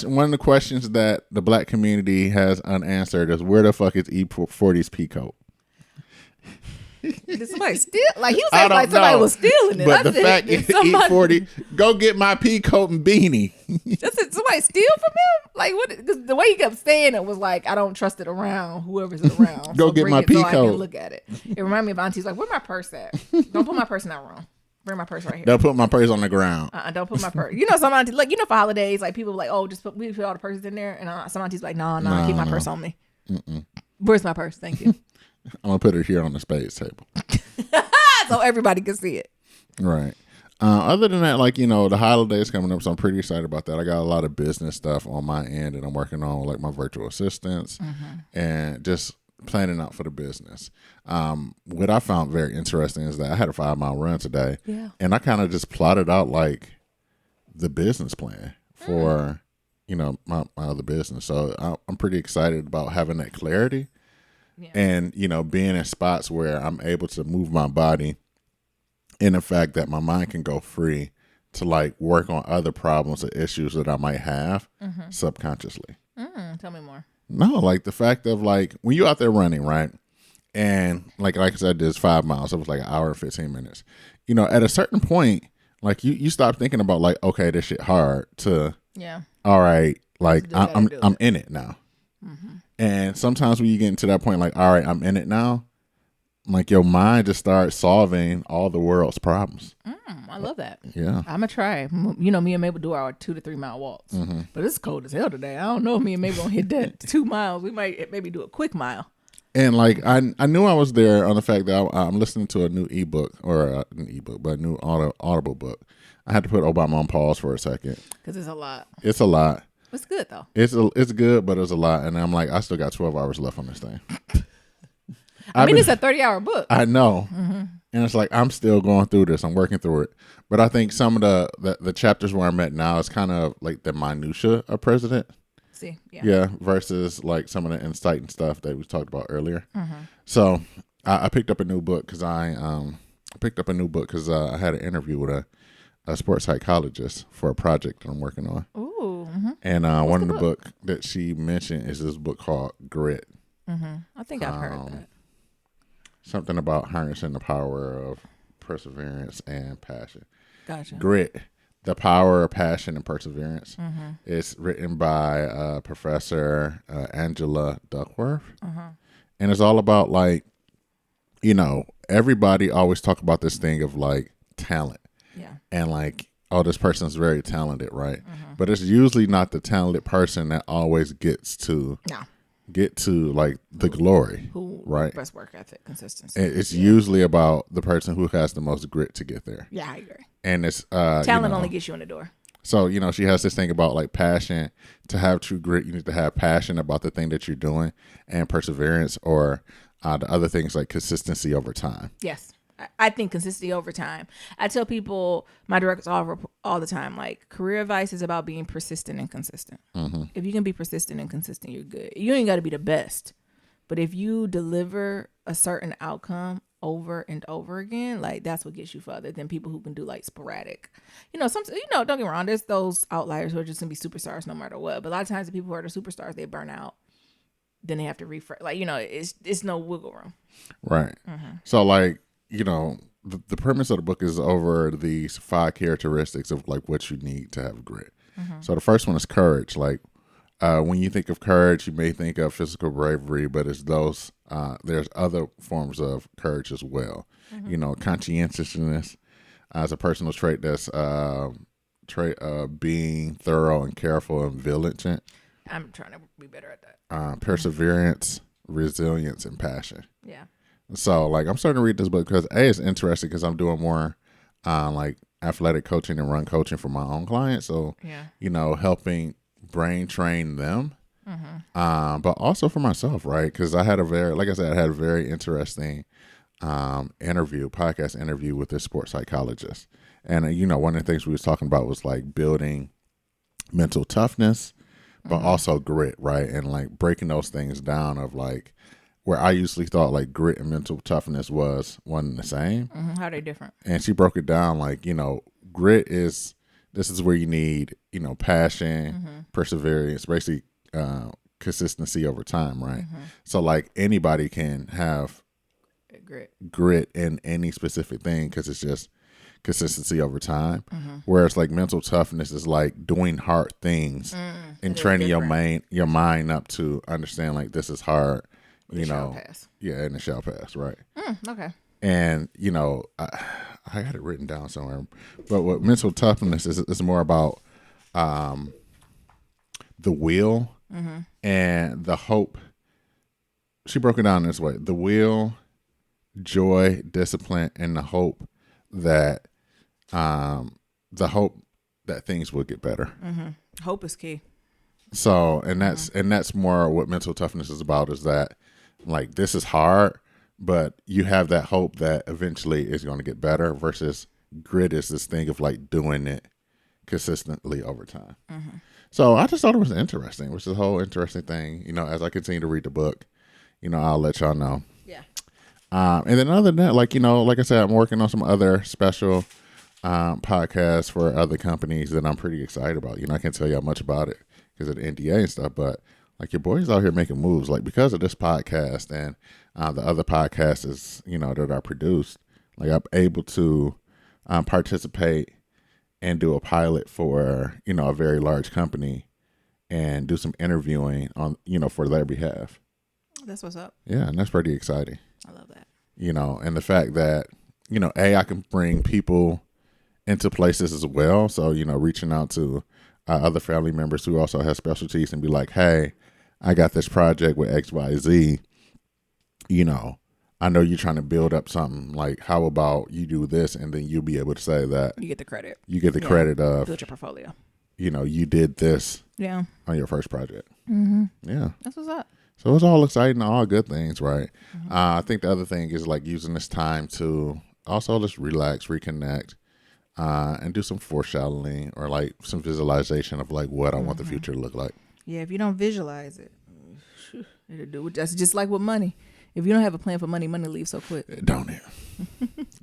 One of the questions that the black community has unanswered is where the fuck is E40's peacoat? Did somebody steal? Like, he was acting like somebody was stealing it. But the fact is, E40, go get my peacoat and beanie. Did somebody steal from him? Like, what? Cause the way he kept saying it was like, I don't trust it around whoever's around. Go get my peacoat. So I can look at it. It reminded me of Auntie's like, where my purse at? Don't put my purse in that room. Bring my purse right here. Don't put my purse on the ground. Don't put my purse. Some aunties, like, for holidays, like, people like, oh, we put all the purses in there. And some aunties like, no, keep my purse on me. Where's my purse? Thank you. I'm going to put it here on the spades table. So everybody can see it. Right. Other than that, like, the holidays coming up, so I'm pretty excited about that. I got a lot of business stuff on my end and I'm working on, like, my virtual assistants and just planning out for the business. What I found very interesting is that I had a 5-mile run today. Yeah. And I kind of just plotted out, like, the business plan for, my other business. So I'm pretty excited about having that clarity. Yeah. And, being in spots where I'm able to move my body in the fact that my mind can go free to like work on other problems or issues that I might have subconsciously. Tell me more. No, like the fact of like when you're out there running, right? And like I said, there's 5 miles. It was like an hour and 15 minutes. You know, at a certain point, like you stop thinking about like, okay, this shit hard to, Yeah. all right, like I'm do it. in it now. And sometimes when you get into that point, like, all right, I'm in it now, like your mind just starts solving all the world's problems. I love that. Yeah. I'm gonna try. You know, me and Mabel do our 2 to 3 mile walks, but it's cold as hell today. I don't know if me and Mabel gonna hit that 2 miles. We might maybe do a quick mile. And like I knew I was there on the fact that I'm listening to a new ebook or an ebook, but a new audible book. I had to put Obama on pause for a second. Because it's a lot. It's a lot. It's good though. It's good, but it's a lot. And I'm like, I still got 12 hours left on this thing. I mean, it's a 30-hour book. I know. And it's like, I'm still going through this. I'm working through it. But I think some of the chapters where I'm at now is kind of like the minutia of president. See, Yeah, versus like some of the insight and stuff that we talked about earlier. So I picked up a new book because I had an interview with a sports psychologist for a project that I'm working on. Ooh. And one of the book that she mentioned is this book called Grit. I think I've heard that. Something about harnessing the power of perseverance and passion. Gotcha. Grit, the power of passion and perseverance. It's written by Professor Angela Duckworth. And it's all about like, you know, everybody always talk about this thing of like talent. Yeah. And like, oh, this person's very talented, right? But it's usually not the talented person that always gets to like the glory, right? Best work ethic, consistency. It's usually about the person who has the most grit to get there. Yeah, I agree. And it's Talent only gets you in the door. So, you know, she has this thing about like passion. To have true grit, you need to have passion about the thing that you're doing and perseverance, or the other things like consistency over time. Yes. I think consistency over time. I tell people, my directors all the time, like career advice is about being persistent and consistent. If you can be persistent and consistent, you're good. You ain't got to be the best, but if you deliver a certain outcome over and over again, like that's what gets you further than people who can do like sporadic. You know, don't get me wrong. There's those outliers who are just gonna be superstars no matter what. But a lot of times the people who are the superstars, they burn out. Then they have to refresh. Like, you know, it's no wiggle room. Right. So like, you know, the premise of the book is over these 5 characteristics of like what you need to have grit. So the first one is courage. Like when you think of courage, you may think of physical bravery, but it's those there's other forms of courage as well. You know, conscientiousness as a personal trait that's trait of being thorough and careful and vigilant. I'm trying to be better at that. Perseverance, resilience, and passion. Yeah. So, like, I'm starting to read this book because it's interesting because I'm doing more like athletic coaching and run coaching for my own clients. So, you know, helping brain train them, but also for myself, right? Because I had a very interesting podcast interview with this sports psychologist. And, you know, one of the things we was talking about was like building mental toughness, but also grit, right? And like breaking those things down of like, where I usually thought like grit and mental toughness was one and the same. How are they different? And she broke it down like, you know, grit is where you need, you know, passion, perseverance, basically consistency over time, right? So like anybody can have grit in any specific thing because it's just consistency over time. Whereas like mental toughness is like doing hard things and training your mind up to understand like this is hard. You know, and it shall pass, right? Okay. And you know, I got it written down somewhere, but what mental toughness is more about the will and the hope. She broke it down this way: the will, joy, discipline, and the hope that things will get better. Hope is key. So, and that's more what mental toughness is about. Is that like this is hard, but you have that hope that eventually it's going to get better, versus grit is this thing of like doing it consistently over time. So I just thought it was interesting, which is a whole interesting thing. You know, as I continue to read the book, you know, I'll let y'all know. Yeah. And then other than that, like, like I said, I'm working on some other special podcasts for other companies that I'm pretty excited about. I can't tell y'all much about it because of the NDA and stuff, but like your boy's out here making moves. Like because of this podcast and the other podcasts is, that I produced, like I'm able to participate and do a pilot for, a very large company and do some interviewing on, for their behalf. That's what's up. Yeah, and that's pretty exciting. I love that. And the fact that, I can bring people into places as well. So, reaching out to other family members who also have specialties and be like, hey, I got this project with XYZ. I know you're trying to build up something. Like, how about you do this? And then you'll be able to say that. You get the credit. You get the credit of. Build your portfolio. You did this. Yeah. On your first project. Mm-hmm. Yeah. That's what's up. So it's all exciting, all good things, right? Mm-hmm. I think the other thing is like using this time to also just relax, reconnect, and do some foreshadowing or like some visualization of like what I want the future to look like. Yeah, if you don't visualize it, it'll do. That's just like with money. If you don't have a plan for money, money leaves so quick. Don't it?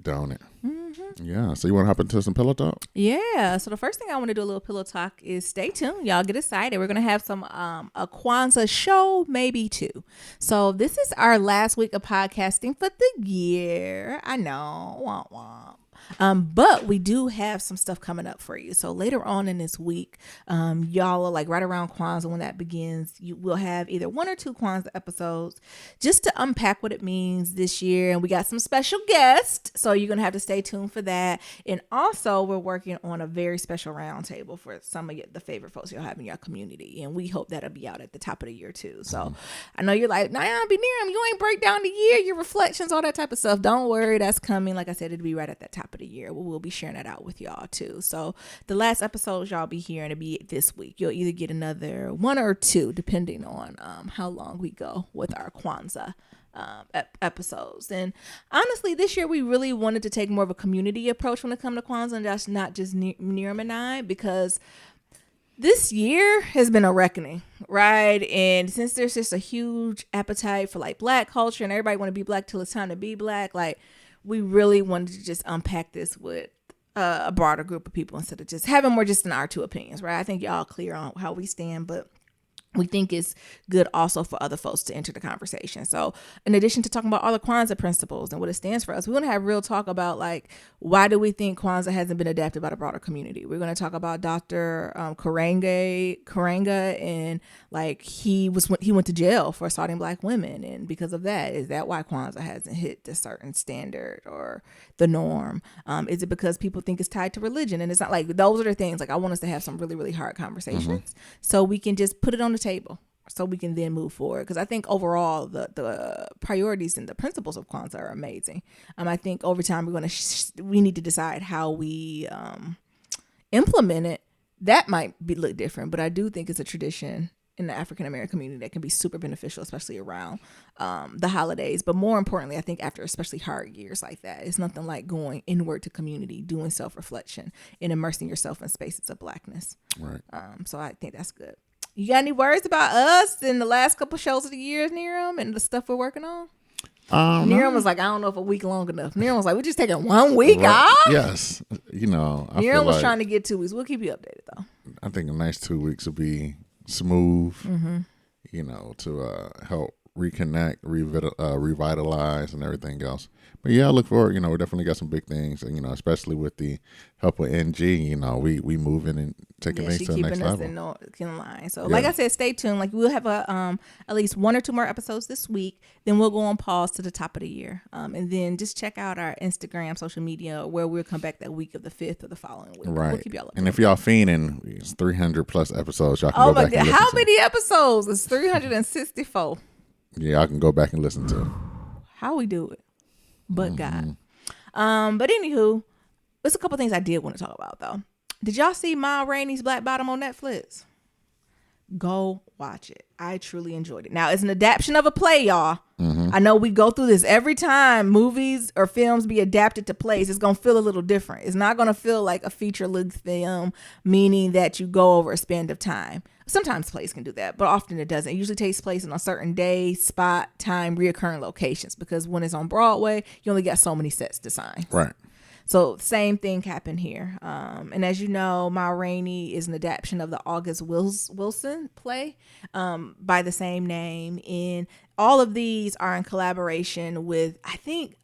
Don't it? Mm-hmm. Yeah. So you want to hop into some pillow talk? Yeah. So the first thing I want to do a little pillow talk is stay tuned. Y'all get excited. We're going to have some a Kwanzaa show, maybe two. So this is our last week of podcasting for the year. I know. Womp womp. But we do have some stuff coming up for you. So later on in this week, y'all are like right around Kwanzaa when that begins. You will have either one or two Kwanzaa episodes just to unpack what it means this year. And we got some special guests. So you're going to have to stay tuned for that. And also we're working on a very special roundtable for some of the favorite folks you'll have in your community. And we hope that'll be out at the top of the year too. So I know you're like, nah, be near him. You ain't break down the year, your reflections, all that type of stuff. Don't worry. That's coming. Like I said, it'll be right at that top of the year. We'll be sharing that out with y'all too. So the last episodes y'all be hearing to be this week. You'll either get another one or two depending on how long we go with our Kwanzaa episodes. And honestly, this year we really wanted to take more of a community approach when it comes to Kwanzaa, and that's not just Niram and I, because this year has been a reckoning, right? And since there's just a huge appetite for like Black culture and everybody want to be Black till it's time to be Black, like we really wanted to just unpack this with a broader group of people instead of just having more just in our two opinions, right? I think y'all clear on how we stand, but we think it's good also for other folks to enter the conversation. So in addition to talking about all the Kwanzaa principles and what it stands for us, we want to have real talk about like, why do we think Kwanzaa hasn't been adapted by the broader community? We're going to talk about Dr. Karanga, and like he went to jail for assaulting Black women. And because of that, is that why Kwanzaa hasn't hit the certain standard or the norm? Is it because people think it's tied to religion? And it's not like, those are the things like I want us to have some really, really hard conversations so we can just put it on the table so we can then move forward. Because I think overall the priorities and the principles of Kwanzaa are amazing. I think over time we need to decide how we implement it. That might look different, but I do think it's a tradition in the African American community that can be super beneficial, especially around the holidays. But more importantly, I think after especially hard years like that, it's nothing like going inward to community, doing self-reflection, and immersing yourself in spaces of Blackness. Right. So I think that's good. You got any words about us in the last couple shows of the year, Niram, and the stuff we're working on? Niram was like, I don't know if a week long enough. Niram was like, we're just taking 1 week off? Yes. Niram was trying to get 2 weeks. We'll keep you updated, though. I think a nice 2 weeks will be smooth, to help reconnect, revitalize and everything else. But yeah, I look forward, we definitely got some big things, and, especially with the help with NG, we moving and taking things to the next level. Keeping us in line. So like I said, stay tuned. Like we'll have at least 1 or 2 more episodes this week. Then we'll go on pause to the top of the year. And then just check out our Instagram, social media, where we'll come back that week of the 5th or the following week. Right. We'll keep y'all up. And if y'all fiending, it's 300 plus episodes. Y'all can go back and listen how many episodes? It's 364. Yeah, I can go back and listen to. How we do it. But God. But anywho, there's a couple things I did want to talk about though. Did y'all see Ma Rainey's Black Bottom on Netflix? Go watch it. I truly enjoyed it. Now it's an adaptation of a play, y'all. I know we go through this every time movies or films be adapted to plays. It's gonna feel a little different. It's not gonna feel like a feature-length film, meaning that you go over a span of time. Sometimes plays can do that, but often it doesn't. It usually takes place on a certain day, spot, time, reoccurring locations, because when it's on Broadway, you only got so many sets to sign. Right. So same thing happened here. And as you know, Ma Rainey is an adaptation of the August Wilson play by the same name. And all of these are in collaboration with, I think,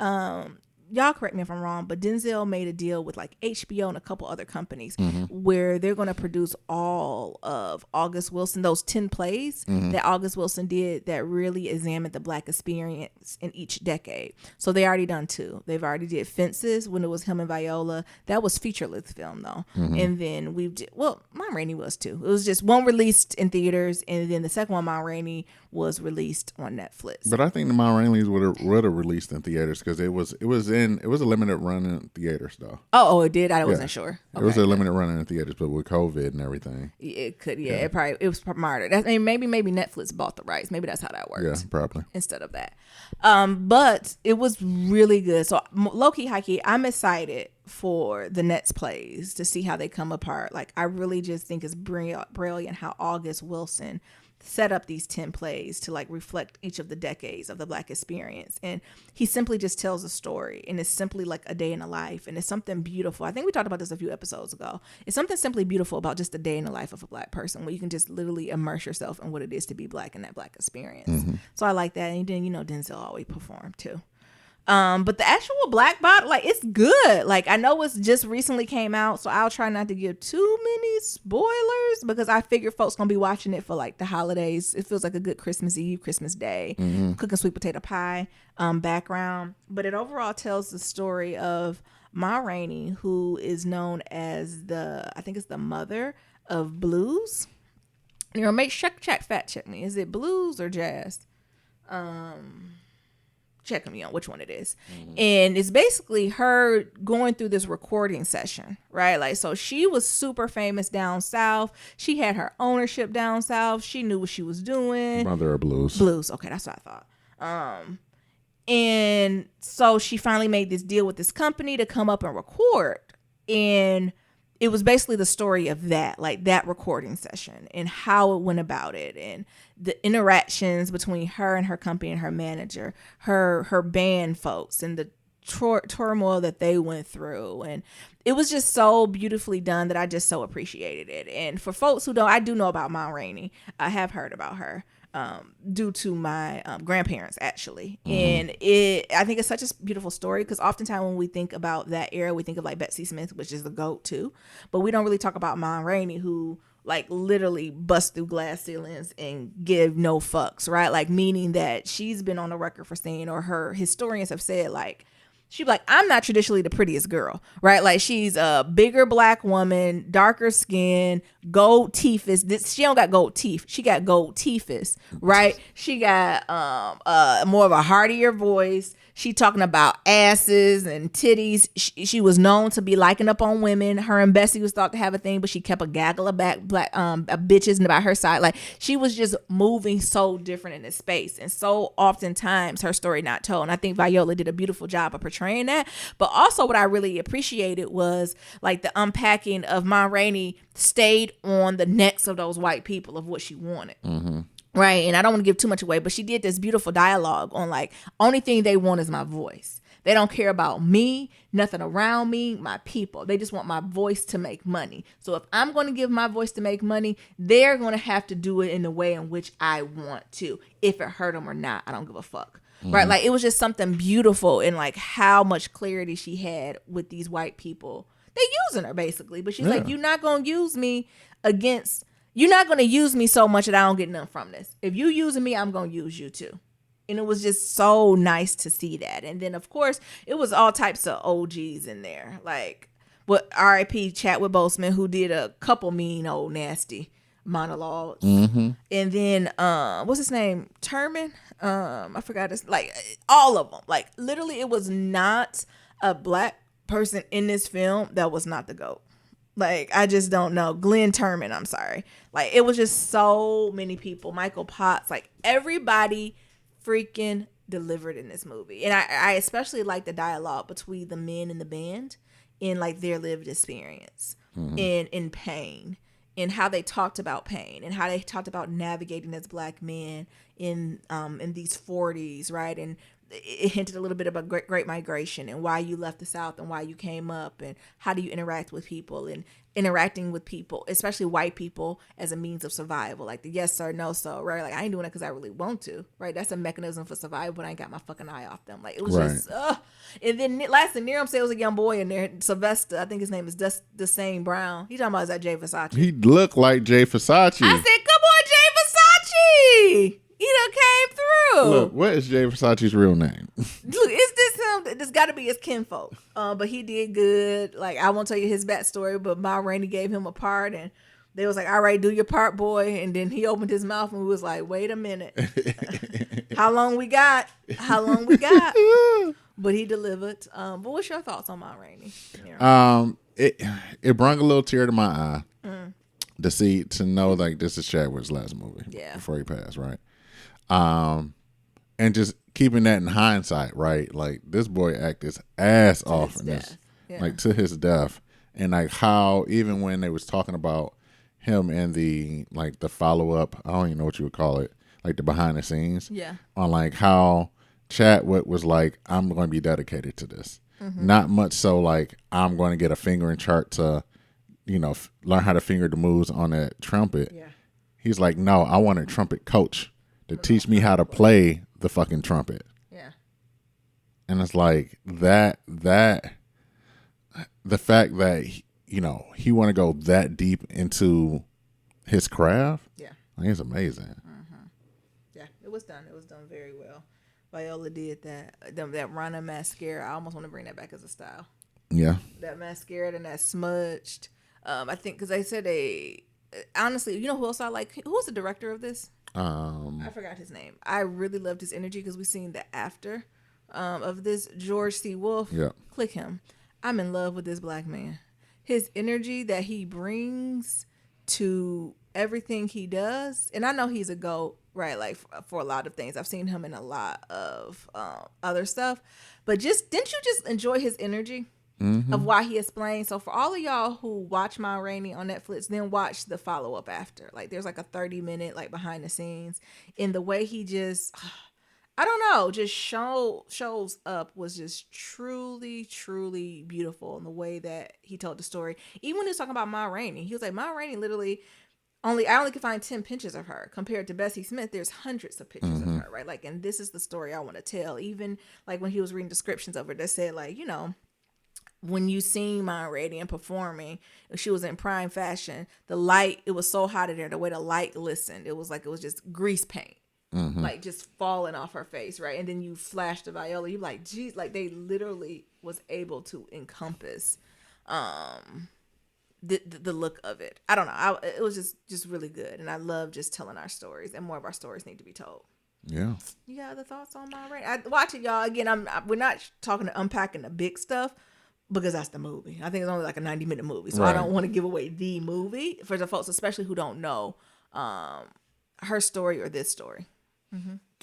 y'all correct me if I'm wrong, but Denzel made a deal with like HBO and a couple other companies where they're going to produce all of August Wilson, those 10 plays that August Wilson did that really examined the Black experience in each decade. So they already done 2. They've already did Fences when it was him and Viola. That was feature-length film though. And then Ma Rainey was too. It was just one released in theaters, and then the second one, Ma Rainey, was released on Netflix. But I think the Ma Rainey's would have released in theaters because it was a limited run in theaters though. Oh, it did. I wasn't sure. Okay. It was a limited run in theaters, but with COVID and everything, it could. Yeah, it was martyred. Maybe Netflix bought the rights. Maybe that's how that works. Yeah, probably. Instead of that, but it was really good. So low key, high key, I'm excited for the next plays to see how they come apart. Like I really just think it's brilliant how August Wilson set up these 10 plays to like reflect each of the decades of the Black experience. And he simply just tells a story, and it's simply like a day in the life. And it's something beautiful. I think we talked about this a few episodes ago. It's something simply beautiful about just a day in the life of a Black person where you can just literally immerse yourself in what it is to be Black in that Black experience. So I like that. And then, Denzel always performed too. But the actual Black Bottom, like, it's good. Like, I know it's just recently came out, so I'll try not to give too many spoilers because I figure folks gonna be watching it for like the holidays. It feels like a good Christmas Eve, Christmas Day, cooking sweet potato pie background. But it overall tells the story of Ma Rainey, who is known as I think it's the mother of blues. Fact check me. Is it blues or jazz? Checking me on which one it is. And it's basically her going through this recording session, right? Like, so she was super famous down south. She had her ownership down south. She knew what she was doing. Mother of blues. Blues. Okay, that's what I thought. And so she finally made this deal with this company to come up and record. And it was basically the story of that, like that recording session and how it went about it and the interactions between her and her company and her manager, her band folks and the turmoil that they went through. And it was just so beautifully done that I just so appreciated it. And for folks who don't, I do know about Ma Rainey. I have heard about her. Due to my grandparents, actually. And I think it's such a beautiful story because oftentimes when we think about that era, we think of like Betsy Smith, which is the GOAT too. But we don't really talk about Ma Rainey, who like literally bust through glass ceilings and give no fucks, right? Like meaning that she's been on the record for saying, or her historians have said, like, she'd be like, I'm not traditionally the prettiest girl, right? Like, she's a bigger Black woman, darker skin, gold teeth. She don't got gold teeth. She got gold teeth, right? She got more of a heartier voice. She talking about asses and titties. She was known to be liking up on women. Her and Bessie was thought to have a thing, but she kept a gaggle of black bitches by her side. Like, she was just moving so different in this space. And so oftentimes her story not told. And I think Viola did a beautiful job of portraying that. But also what I really appreciated was like the unpacking of Ma Rainey stayed on the necks of those white people of what she wanted. Right. And I don't want to give too much away, but she did this beautiful dialogue on like, only thing they want is my voice. They don't care about me, nothing around me, my people. They just want my voice to make money. So if I'm going to give my voice to make money, they're going to have to do it in the way in which I want to. If it hurt them or not, I don't give a fuck. Right. Like, it was just something beautiful in like how much clarity she had with these white people. They using her basically, but she's like, you're not going to use me against. You're not going to use me so much that I don't get nothing from this. If you using me, I'm going to use you too. And it was just so nice to see that. And then, of course, it was all types of OGs in there. Like, what R.I.P. Chadwick Boseman, who did a couple mean old nasty monologues. And then, what's his name? Terman? I forgot his, like, all of them. Like, literally, it was not a Black person in this film that was not the GOAT. Like, I just don't know. Glenn Turman, I'm sorry. Like, it was just so many people. Michael Potts, like, everybody freaking delivered in this movie. And I especially like the dialogue between the men in the band in, like, their lived experience in pain in how they talked about pain and how they talked about navigating as Black men in these 40s, right? And it hinted a little bit about great migration and why you left the South and why you came up and how do you interact with people and interacting with people, especially white people, as a means of survival, like the yes sir, no sir, right? Like I ain't doing it because I really want to, right? That's a mechanism for survival, but I ain't got my fucking eye off them. Like it was just, and then last thing Niram said was a young boy in there, Sylvester, I think his name is Dusane Brown. He talking about is that Jay Versace? He looked like Jay Versace. I said, come on, Jay Versace. He done came through. Look, what is Jay Versace's real name? Look, is this him? This got to be his kinfolk. But he did good. Like, I won't tell you his backstory, but Ma Rainey gave him a part, and they was like, all right, do your part, boy. And then he opened his mouth, and we was like, wait a minute. How long we got? But he delivered. But what's your thoughts on Ma Rainey? Yeah. It brought a little tear to my eye to know, like, this is Chadwick's last movie before he passed, right? And just keeping that in hindsight, right? Like this boy acted his ass off in this, like to his death, and like how even when they was talking about him and the follow up, I don't even know what you would call it, like the behind the scenes, on like how Chadwick was like, I'm going to be dedicated to this, not much so like I'm going to get a fingering chart to, learn how to finger the moves on that trumpet. He's like, no, I want a trumpet coach to teach me how to play the fucking trumpet. Yeah. And it's like that the fact that he want to go that deep into his craft. Yeah. I think it's amazing. Yeah, it was done very well. Viola did that Rana mascara. I almost want to bring that back as a style. Yeah. That mascara and that smudged. I think because they said honestly, who else I like? Who's the director of this? I forgot his name. I really loved his energy because we seen the after of this George C. Wolfe. Yeah. Click him. I'm in love with this Black man. His energy that he brings to everything he does, and I know he's a GOAT, right? Like for a lot of things. I've seen him in a lot of other stuff, but didn't you just enjoy his energy? Of why he explained. So for all of y'all who watch Ma Rainey on Netflix, then watch the follow up after. Like there's like a 30-minute like behind the scenes, and the way he just, I don't know, just shows up was just truly, truly beautiful. In the way that he told the story. Even when he was talking about Ma Rainey, he was like, Ma Rainey literally I only could find 10 pictures of her compared to Bessie Smith. There's hundreds of pictures of her, right? Like, and this is the story I want to tell. Even like when he was reading descriptions of her that said like, when you seen Ma Rainey performing, she was in prime fashion. The light, it was so hot in there. The way the light glistened, it was just grease paint, like just falling off her face, right? And then you flash to Viola, you like, geez, like they literally was able to encompass the look of it. I don't know. It was just really good, and I love just telling our stories, and more of our stories need to be told. Yeah. You got other thoughts on Ma Rainey? Watch it, y'all. Again, we're not talking unpacking the big stuff. Because that's the movie. I think it's only like a 90-minute movie. So right. I don't want to give away the movie for the folks, especially who don't know her story or this story.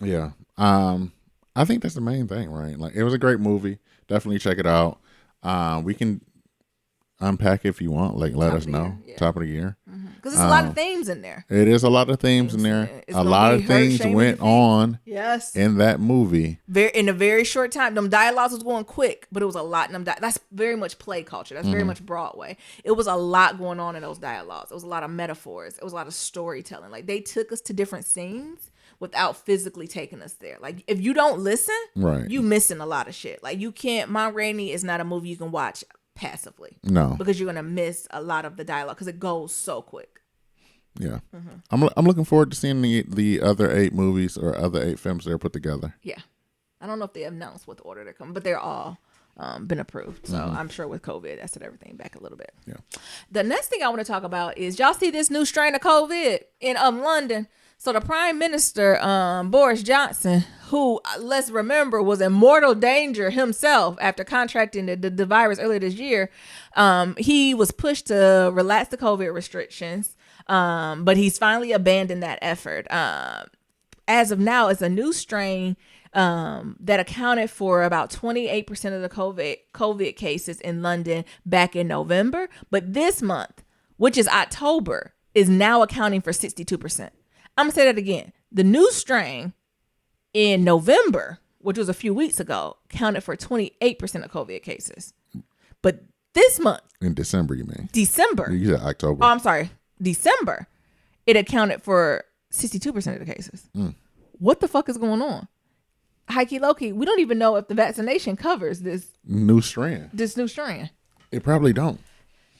Yeah. I think that's the main thing, right? Like, it was a great movie. Definitely check it out. We can unpack it if you want. Like, let us know. Top of the year. Because there's a lot of themes in there. It is a lot of themes in there. A lot of things went on in that movie. In a very short time. Them dialogues was going quick, but it was a lot. That's very much play culture. That's very much Broadway. It was a lot going on in those dialogues. It was a lot of metaphors. It was a lot of storytelling. Like, they took us to different scenes without physically taking us there. Like, if you don't listen, you missing a lot of shit. Like, you can't. Ma Rainey is not a movie you can watch passively. No. Because you're going to miss a lot of the dialogue because it goes so quick. Yeah. I'm looking forward to seeing the other 8 movies or other 8 films they're put together. Yeah. I don't know if they announced what order they're coming, but they're all been approved. So I'm sure with COVID, that set everything back a little bit. Yeah. The next thing I want to talk about is y'all see this new strain of COVID in London. So the Prime Minister, Boris Johnson, who, let's remember, was in mortal danger himself after contracting the virus earlier this year, he was pushed to relax the COVID restrictions, but he's finally abandoned that effort. As of now, it's a new strain that accounted for about 28% of the COVID cases in London back in November. But this month, which is October, is now accounting for 62%. I'm going to say that again. The new strain in November, which was a few weeks ago, counted for 28% of COVID cases. But this month. In December, you mean? December. You said October. Oh, I'm sorry. December. It accounted for 62% of the cases. What the fuck is going on? Hikey Loki, we don't even know if the vaccination covers this new strain. It probably don't.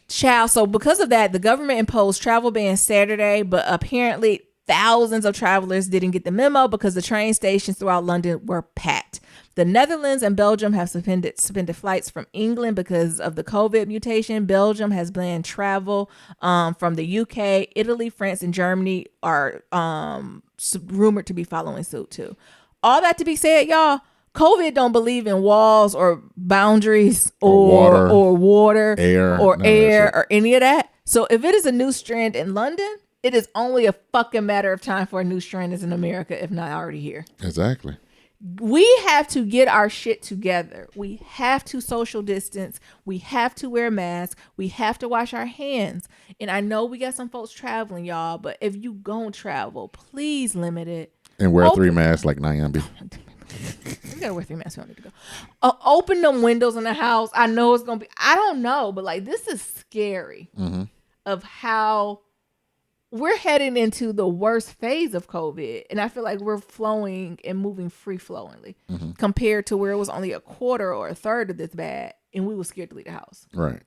Child, so because of that, the government imposed travel bans Saturday, but apparently thousands of travelers didn't get the memo because the train stations throughout London were packed. The Netherlands and Belgium have suspended flights from England because of the COVID mutation. Belgium has banned travel from the UK. Italy, France, and Germany are rumored to be following suit too. All that to be said, y'all, COVID don't believe in walls or boundaries or water, air, or any of that. So if it is a new strand in London, it is only a fucking matter of time for a new strand is in America, if not already here. Exactly. We have to get our shit together. We have to social distance. We have to wear masks. We have to wash our hands. And I know we got some folks traveling, y'all, but if you gon' travel, please limit it. And wear 3 masks like Nyambi. We gotta wear 3 masks. We don't need to go. Open them windows in the house. I know it's gonna be, I don't know, but like this is scary of how we're heading into the worst phase of COVID. And I feel like we're flowing and moving free flowingly compared to where it was only a quarter or a third of this bad and we were scared to leave the house. Right.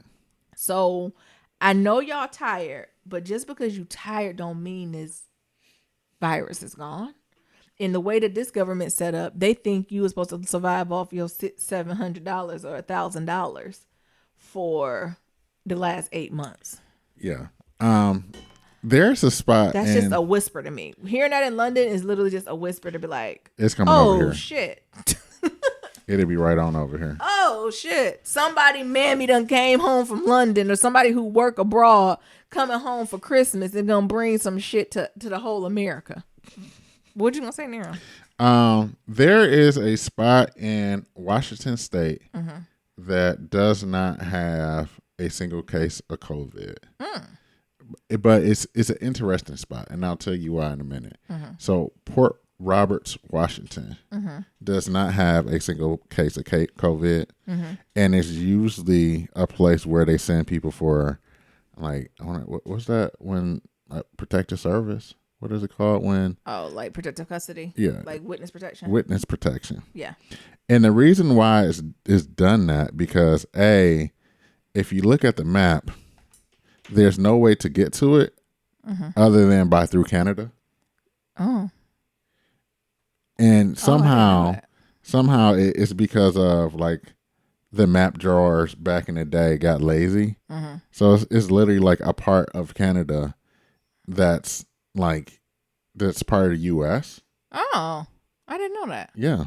So I know y'all tired, but just because you tired don't mean this virus is gone. In the way that this government set up, they think you were supposed to survive off your $700 or $1,000 for the last 8 months. Yeah. There's a spot. That's just a whisper to me. Hearing that in London is literally just a whisper to be like, it's coming over here. Oh, shit. It'll be right on over here. Oh, shit. Somebody mammy done came home from London or somebody who work abroad coming home for Christmas and gonna bring some shit to the whole America. What you gonna say, Nero? There is a spot in Washington State that does not have a single case of COVID. But it's an interesting spot, and I'll tell you why in a minute. So Port Roberts, Washington, does not have a single case of COVID, and it's usually a place where they send people for, like, what's that when protective service? What is it called when? Oh, like protective custody? Yeah. Like witness protection? Witness protection. Yeah. And the reason why it's done that, because if you look at the map, there's no way to get to it other than through Canada. Oh. And somehow it's because of like the map drawers back in the day got lazy. So it's literally like a part of Canada that's part of the U.S. Oh, I didn't know that. Yeah.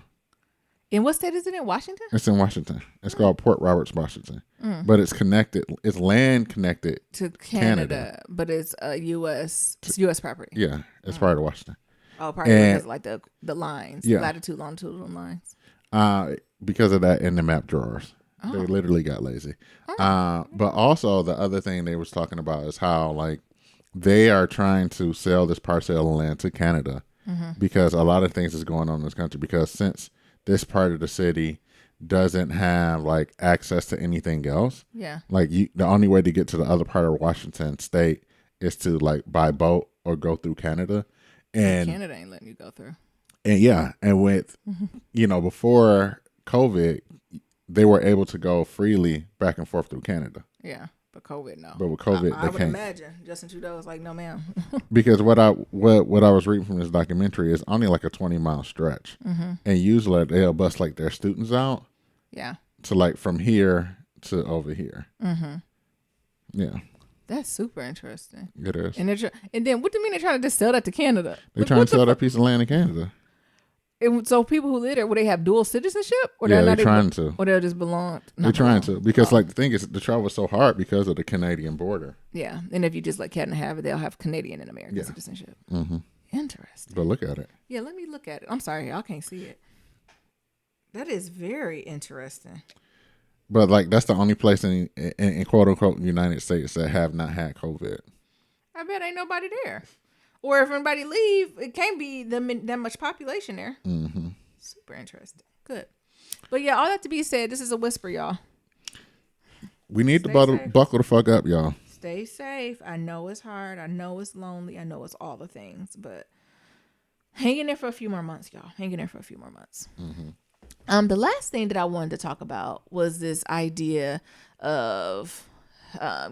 In what state is it in? Washington? It's in Washington. It's called Port Roberts, Washington. But it's connected. It's land connected to Canada. But it's U.S. property. Yeah, it's part of Washington. Oh, probably because like the lines, latitude, longitudinal lines. Because of that in the map drawers. They literally got lazy. But also the other thing they was talking about is how like they are trying to sell this parcel of land to Canada because a lot of things is going on in this country, because since this part of the city doesn't have like access to anything else. Yeah. Like the only way to get to the other part of Washington state is to like by boat or go through Canada. And Canada ain't letting you go through. And with before COVID, they were able to go freely back and forth through Canada. Yeah. But COVID, no. But with COVID, I would imagine Justin Trudeau was like, no, ma'am. Because what I was reading from this documentary is only like a 20-mile stretch, and usually they'll bust like their students out. Yeah. To like from here to over here. Yeah. That's super interesting. It is. And then what do you mean they're trying to just sell that to Canada? They're trying to sell that piece of land in Canada. So people who live there, will they have dual citizenship? Or they're trying to. Or they'll just belong? They're trying to. Because like the thing is, the travel is so hard because of the Canadian border. Yeah. And if you just let Canada have it, they'll have Canadian and American citizenship. Interesting. But look at it. Yeah, let me look at it. I'm sorry, y'all can't see it. That is very interesting. But like that's the only place in quote unquote United States that have not had COVID. I bet ain't nobody there. Or if anybody leave, it can't be that much population there. Mm-hmm. Super interesting. Good. But yeah, all that to be said, this is a whisper, y'all. We need to buckle the fuck up, y'all. Stay safe. I know it's hard. I know it's lonely. I know it's all the things. But hang in there for a few more months, y'all. Hang in there for a few more months. Mm-hmm. The last thing that I wanted to talk about was this idea of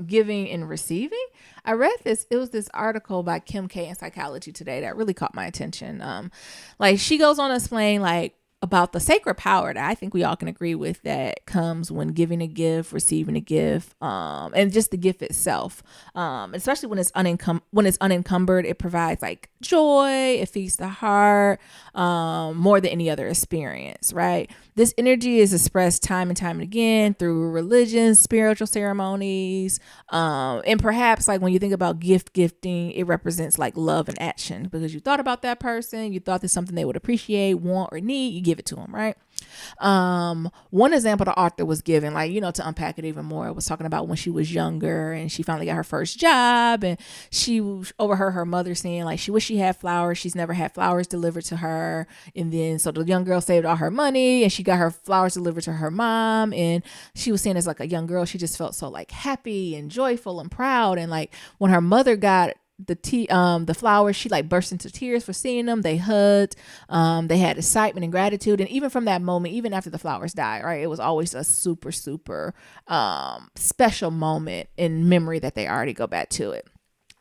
giving and receiving. I read this. It was this article by Kim K in Psychology Today that really caught my attention. Like she goes on to explain like about the sacred power that I think we all can agree with that comes when giving a gift, receiving a gift, and just the gift itself. Especially when it's unencumbered, it provides like joy, it feeds the heart, more than any other experience, right? This energy is expressed time and time again through religion, spiritual ceremonies, and perhaps like when you think about gifting, it represents like love and action because you thought about that person, you thought there's something they would appreciate, want, or need, you give it to them, right? One example the author was given, like, you know, to unpack it even more, was talking about when she was younger and she finally got her first job and she overheard her mother saying like she wished she had flowers. She's never had flowers delivered to her. And then so the young girl saved all her money and she got her flowers delivered to her mom. And she was saying as like a young girl, she just felt so like happy and joyful and proud. And like when her mother got the flowers, she like burst into tears for seeing them. They hugged, they had excitement and gratitude. And even from that moment, even after the flowers died, right, it was always a super special moment in memory that they already go back to it.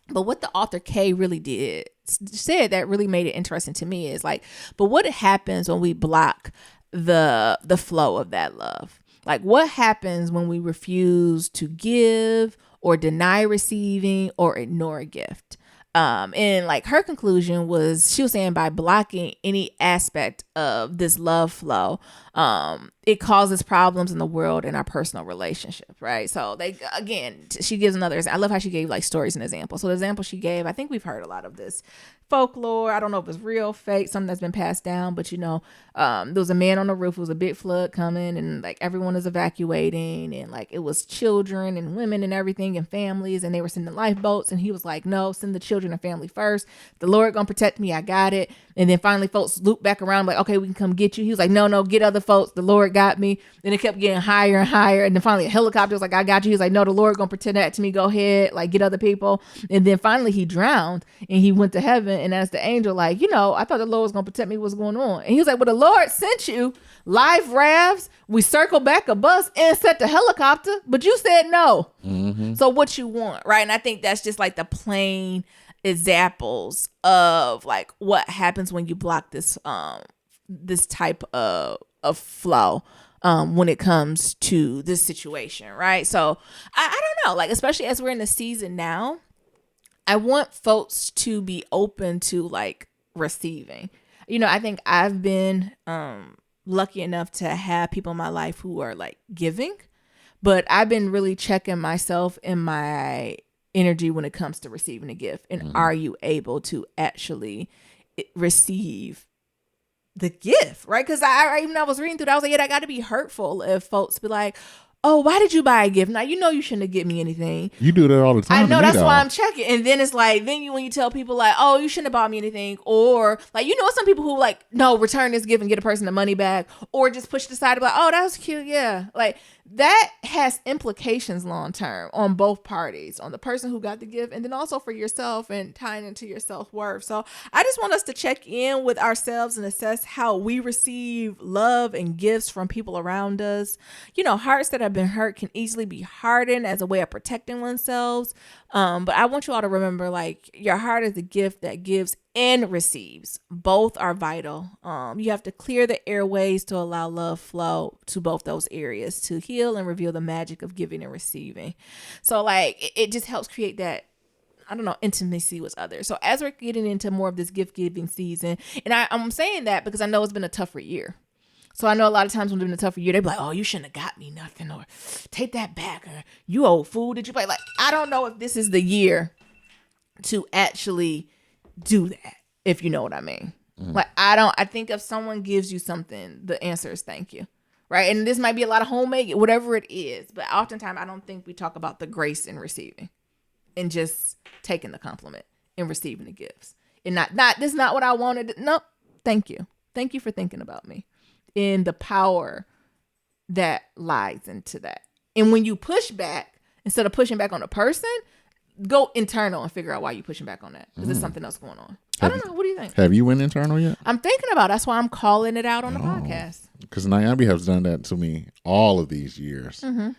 But what the author Kay really said that really made it interesting to me is like, but what happens when we block the flow of that love? Like what happens when we refuse to give or deny receiving or ignore a gift? And like her conclusion was, she was saying by blocking any aspect of this love flow, it causes problems in the world and our personal relationships, right? So she gives another, I love how she gave like stories and examples. So the example she gave, I think we've heard a lot of this folklore. I don't know if it's real, fake, something that's been passed down, but you know, there was a man on the roof, it was a big flood coming and like everyone is evacuating and like it was children and women and everything and families and they were sending lifeboats and he was like, no, send the children and family first. The Lord gonna protect me. I got it. And then finally folks looped back around like, okay, we can come get you. He was like, no, get other folks. The Lord got me. Then it kept getting higher and higher. And then finally a helicopter was like, I got you. He's like, no, the Lord gonna pretend that to me. Go ahead. Like get other people. And then finally he drowned and he went to heaven. And as the angel, like, you know, I thought the Lord was gonna protect me. What's going on? And he was like, well, the Lord sent you life rafts. We circled back a bus and set the helicopter, but you said no. Mm-hmm. So what you want, right? And I think that's just like the plain examples of like what happens when you block this type of flow when it comes to this situation, right? So I don't know, like especially as we're in the season now, I want folks to be open to like receiving. You know, I think I've been lucky enough to have people in my life who are like giving, but I've been really checking myself in my energy when it comes to receiving a gift. And are you able to actually receive the gift, right? Because I even I was reading through that, I was like, yeah, that got to be hurtful if folks be like, oh, why did you buy a gift? Now, you know you shouldn't have given me anything. You do that all the time. I know, that's why I'm checking. And then it's like, when you tell people like, oh, you shouldn't have bought me anything. Or like, you know, some people who like, no, return this gift and get a person the money back. Or just push it aside and be like, oh, that was cute. Yeah. Like that has implications long term on both parties, on the person who got the gift and then also for yourself and tying into your self-worth. So I just want us to check in with ourselves and assess how we receive love and gifts from people around us. You know, hearts that have been hurt can easily be hardened as a way of protecting oneself. But I want you all to remember, like, your heart is a gift that gives and receives. Both are vital. You have to clear the airways to allow love flow to both those areas to heal and reveal the magic of giving and receiving. So like, it just helps create that, I don't know, intimacy with others. So as we're getting into more of this gift giving season, and I'm saying that because I know it's been a tougher year. So I know a lot of times when they're in a tougher year, they be like, oh, you shouldn't have got me nothing, or take that back, or you owe food. Did you pay? Like, I don't know if this is the year to actually do that, if you know what I mean. Like, I think if someone gives you something, the answer is thank you. Right. And this might be a lot of homemade, whatever it is. But oftentimes I don't think we talk about the grace in receiving. and just taking the compliment and receiving the gifts. And not this is not what I wanted. No, thank you. Thank you for thinking about me. And the power that lies into that. And when you push back, instead of pushing back on a person, go internal and figure out why you're pushing back on that. Because there's something else going on. I don't know. What do you think? Have you went internal yet? I'm thinking about it. That's why I'm calling it out on the podcast. Because Nayabi has done that to me all of these years. Mm-hmm.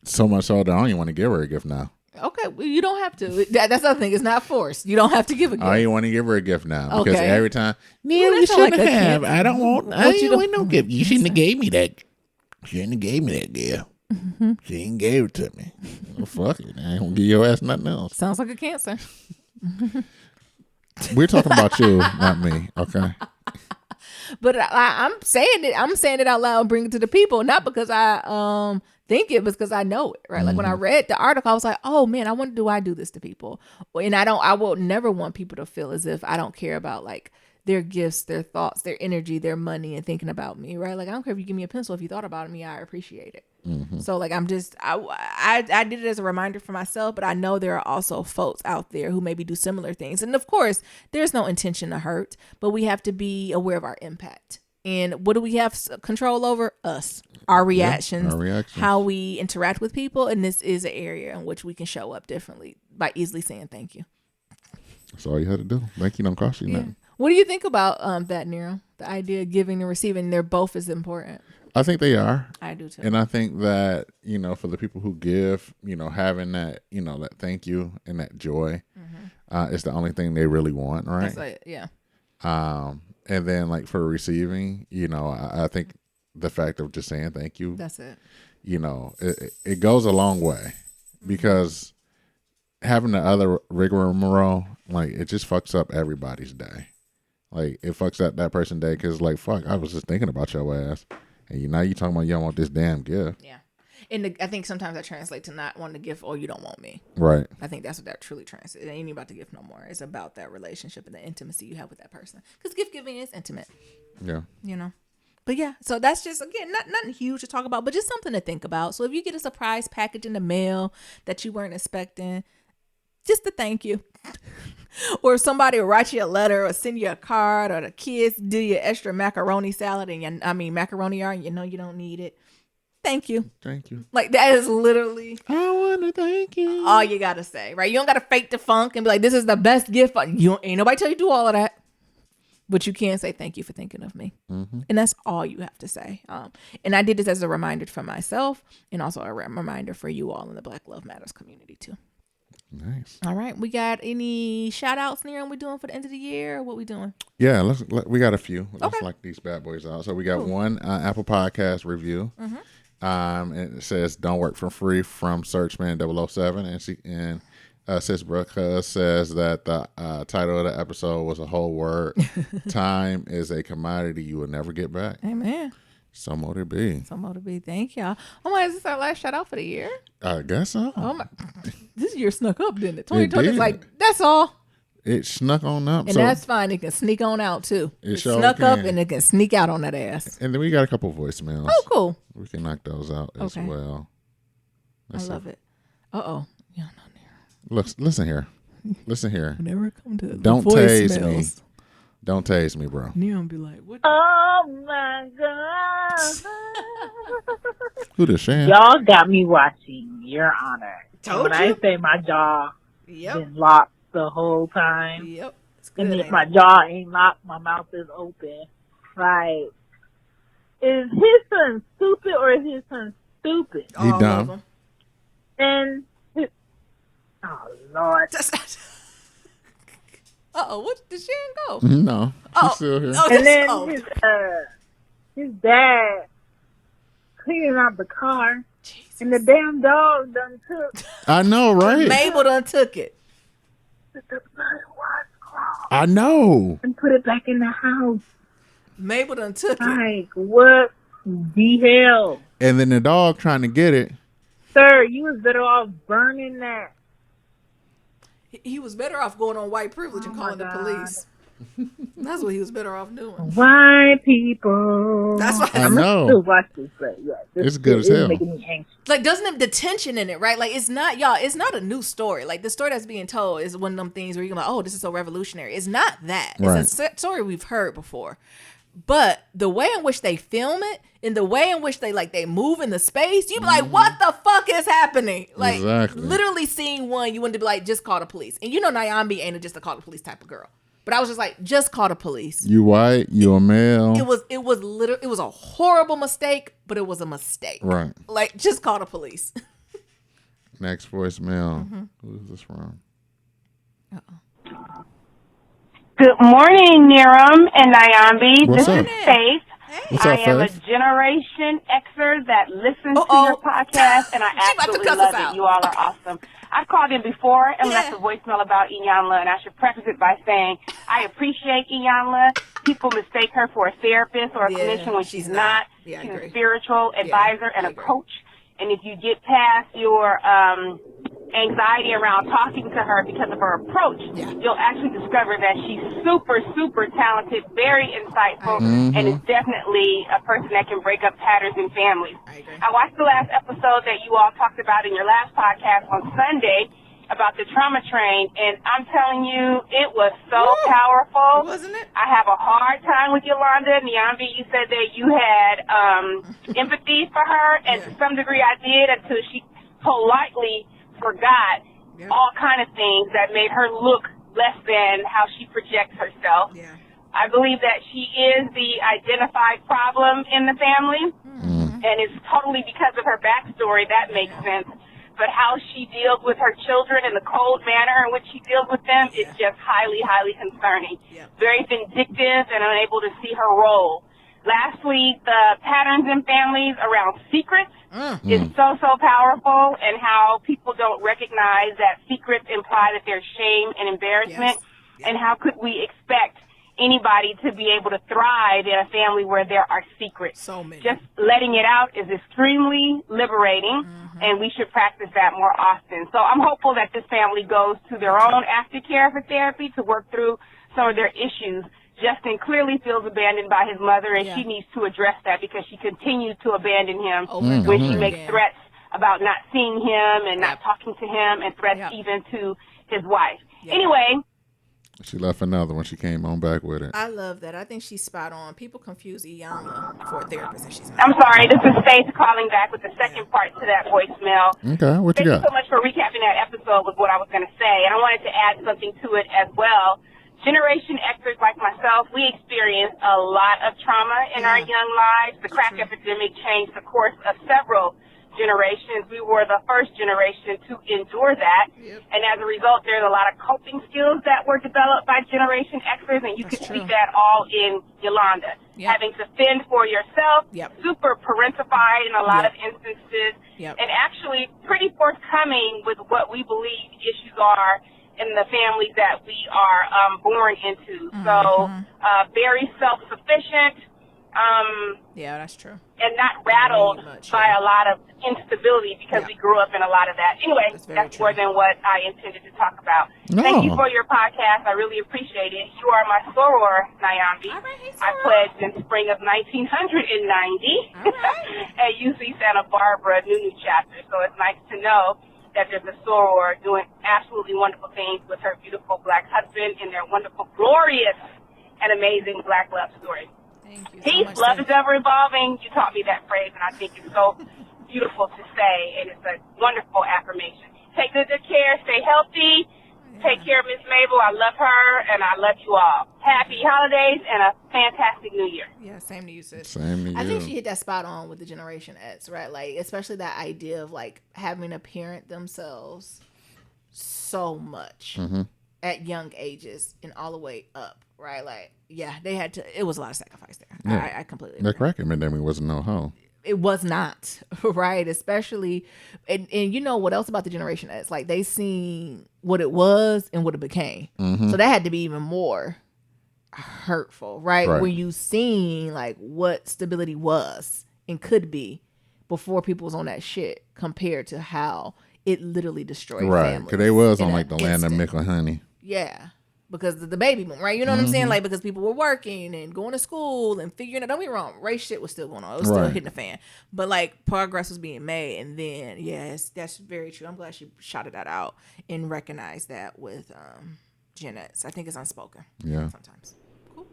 So much so that I don't even want to give her a gift now. Okay, well, you don't have to. That's the other thing. It's not forced. You don't have to give a gift. I don't want to give her a gift now because Okay. every time, Neil, you that sound shouldn't like a have. kid. I don't want. I What you don't want no gift. You shouldn't have gave me that. Mm-hmm. She shouldn't have gave me that gift. She ain't gave it to me. Well, fuck it. I ain't gonna give your ass nothing else. Sounds like a cancer. We're talking about you, not me. Okay. But I'm saying it. I'm saying it out loud and bring it to the people, not because I think it, but because I know it. Right? Like when I read the article, I was like, oh man, I wonder, do I do this to people? And I will never want people to feel as if I don't care about like their gifts, their thoughts, their energy, their money, and thinking about me. Right? Like I don't care if you give me a pencil. If you thought about me, I appreciate it. So like I'm just I did it as a reminder for myself, but I know there are also folks out there who maybe do similar things. And of course, there's no intention to hurt, but we have to be aware of our impact. And what do we have control over? Us, our reactions, how we interact with people. And this is an area in which we can show up differently by easily saying thank you. That's all you had to do. Thank you don't cost you nothing. What do you think about that, Nero? The idea of giving and receiving, they're both as important. I think they are. I do too. And I think that, for the people who give, having that, that thank you and that joy is the only thing they really want, right? That's like, yeah. And then like for receiving, I think the fact of just saying thank you. That's it. It goes a long way because having the other rigmarole, like it just fucks up everybody's day. Like it fucks up that person's day because like, fuck, I was just thinking about your ass. And now you talking about you don't want this damn gift. Yeah. And I think sometimes that translates to not wanting to gift or you don't want me. Right. I think that's what that truly translates. It ain't even about the gift no more. It's about that relationship and the intimacy you have with that person. Because gift giving is intimate. Yeah. But yeah, so that's just, again, nothing huge to talk about, but just something to think about. So if you get a surprise package in the mail that you weren't expecting, just a thank you. Or if somebody will write you a letter or send you a card, or the kids do your extra macaroni salad and macaroni art and you don't need it. Thank you. Thank you. Like that is literally I want to thank you. all you got to say, right? You don't got to fake the funk and be like, this is the best gift. Ain't nobody tell you to do all of that. But you can say thank you for thinking of me. Mm-hmm. And that's all you have to say. And I did this as a reminder for myself and also a reminder for you all in the Black Love Matters community too. Nice. All right. We got any shout outs, Nero, we doing for the end of the year? Or what we doing? Yeah, we got a few. Let's like these bad boys out. So we got one Apple Podcast review. Mm-hmm. And it says "Don't work for free" from Searchman 007, and Sis Brooke says that the title of the episode was a whole word. Time is a commodity you will never get back. Amen. So mote it be. Thank y'all. Oh my, is this our last shout out for the year? I guess so. Oh my, this year snuck up, didn't it? 2020 is like, that's all. It snuck on up. And that's fine. It can sneak on out too. It sure snuck can. up and it can sneak out on that ass. And then we got a couple voicemails. Oh, cool. We can knock those out as well. I love it. Uh-oh. Yeah, no, Look, listen here. Whenever it comes to Don't tase me. Don't tase me, bro. Neon be like, what? Oh my God. Who this, Shan? Y'all got me watching Your Honor. Told when you. I say my jaw Yep. is locked the whole time. Yep. It's good. And if ain't my it? jaw ain't locked, my mouth is open. Like, is his son stupid or is his son stupid? He All of dumb. them. And, oh Lord. Uh-oh. What? Did Shan go? No, she's still here. And then his dad cleaning out the car, Jesus. and the damn dog done took I know, right? Mabel done took it. the blood washcloth I know. and put it back in the house. Mabel done took it. Like, what the hell? And then the dog trying to get it. Sir, you was better off burning that. He was better off going on white privilege and Oh, my calling the God. police. That's what he was better off doing. White people. That's what I I'm know. still watch this, but yeah, It's good as hell. Making me anxious. Like, doesn't it, the tension in it, right? Like, it's not, y'all, it's not a new story. Like, the story that's being told is one of them things where you're like, oh, this is so revolutionary. It's not that. Right. It's a story we've heard before. But the way in which they film it and the way in which they move in the space, you be like, what the fuck is happening? Like, Exactly. literally seeing one, you want to be like, just call the police. And you know, Nyambi ain't just a call the police type of girl. But I was just like, just call the police. You white, you a male. It was a horrible mistake, but it was a mistake. Right. Like, just call the police. Next voicemail. Who's this from? Good morning, Niram and Nyambi. What's This up? is Faith. What's I up, am a Faith? Generation Xer that listens to Uh-oh. your podcast, and I She about to absolutely cuss love us out. it. You all are awesome. I've called in before and left Yeah. a voicemail about Iyanla, and I should preface it by saying I appreciate Iyanla. People mistake her for a therapist or a Yeah, clinician when she's she's not. not. Yeah, I She's agree. a spiritual advisor and I a agree. coach. And if you get past your anxiety around talking to her because of her approach, Yeah. you'll actually discover that she's super, super talented, very insightful, and is definitely a person that can break up patterns in families. I agree. I watched the last episode that you all talked about in your last podcast on Sunday about the trauma train, and I'm telling you, it was so powerful. Wasn't it? I have a hard time with Yolanda. Nyambi, you said that you had empathy for her, and to some degree I did until she politely forgot all kind of things that made her look less than how she projects herself. Yeah. I believe that she is the identified problem in the family, and it's totally because of her backstory. That makes sense. But how she deals with her children and the cold manner in which she deals with them is just highly, highly concerning. Yeah. Very vindictive and unable to see her role. Last week, the patterns in families around secrets is so, so powerful, and how people don't recognize that secrets imply that there's shame and embarrassment. Yes. And how could we expect anybody to be able to thrive in a family where there are secrets? So many. Just letting it out is extremely liberating, and we should practice that more often. So I'm hopeful that this family goes to their own aftercare for therapy to work through some of their issues. Justin clearly feels abandoned by his mother, and she needs to address that because she continues to abandon him Over and when over she makes again. threats about not seeing him and not talking to him, and threats Yep. even to his wife. Yeah. Anyway, She left another one. She came on back with it. I love that. I think she's spot on. People confuse Iyanla for a therapist, and she's not. I'm sorry, this is Faith calling back with the second part to that voicemail. Okay, what you Thank you got? so much for recapping that episode with what I was going to say. And I wanted to add something to it as well. Generation Xers like myself, we experienced a lot of trauma in our young lives. The crack epidemic changed the course of several generations. We were the first generation to endure that. And as a result, there's a lot of coping skills that were developed by Generation Xers, and you That's could true. see that all in Yolanda. Yep. Having to fend for yourself, Yep. super parentified in a lot Yep. of instances, Yep. and actually pretty forthcoming with what we believe issues are in the families that we are born into. So very self-sufficient, Yeah, that's true. and not rattled Very much, by yeah. a lot of instability because we grew up in a lot of that. Anyway, That's very that's more true. than what I intended to talk about. No. Thank you for your podcast. I really appreciate it. You are my soror, Nyambi. All right, hey, I soror. pledged in spring of 1990 All right. at UC Santa Barbara Nunu chapter. So it's nice to know that there's a soror doing absolutely wonderful things with her beautiful black husband and their wonderful, glorious, and amazing black love story. Thank you so Peace, much. love Sis. is ever evolving. You taught me that phrase, and I think it's so beautiful to say, and it's a wonderful affirmation. Take good care, stay healthy, take care of Miss Mabel. I love her, and I love you all. Happy holidays and a fantastic New Year. Yeah, same to you, sis. Same to you. I think she hit that spot on with the Generation X, right? Like, especially that idea of like having to parent themselves so much at young ages and all the way up, right? Like, yeah, they had to. It was a lot of sacrifice there. Yeah. I completely. The Agree. crack epidemic wasn't no hoe. It was not right, especially, and you know what else about the Generation X? Like, they seen what it was and what it became, so that had to be even more hurtful, right? Right. When you seen like what stability was and could be before people was on that shit, compared to how it literally destroyed Right. families. Because they was in on an like the land of instant. Mickle Honey. Yeah. because of the baby boom, right? You know what I'm saying? Like, because people were working and going to school and figuring it. Don't be wrong, race shit was still going on. It was still hitting the fan, but like progress was being made. And then, yes, that's very true. I'm glad she shouted that out and recognized that with Gen X. I think it's unspoken. Yeah. Sometimes. Cool.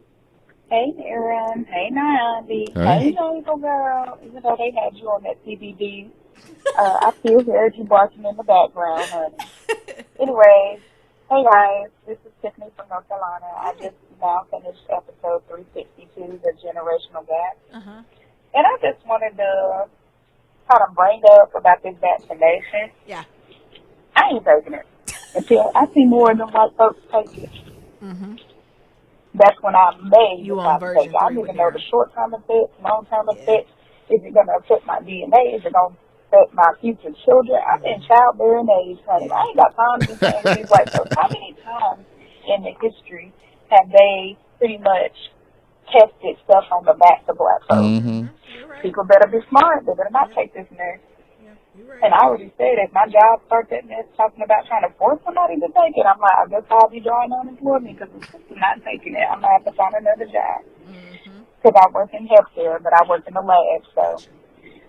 Hey, Aaron. Hey, Nandi. Hey, Jungle Girl. Even though they had you on that CBD, I still heard you barking in the background, honey. Anyways, hey guys, this is Tiffany from North Carolina. I just now finished episode 362, the generational gap. And I just wanted to kind of bring up about this vaccination. Yeah. I ain't taking it until I see more than white folks take it. That's when I may decide to take it. I don't even know the short-term effects, long-term effects. Is it going to affect my DNA? Is it going to affect my future children? I'm in childbearing age, honey. I ain't got time to be saying to these white folks. How many times in the history have they pretty much tested stuff on the backs of black folks? People better be smart. They better not take this mess. And I already said, if my job starts that mess talking about trying to force somebody to take it, I'm like, I guess I'll be drawing unemployment because I'm not taking it. I'm going to have to find another job. Because I work in healthcare, but I work in the lab, so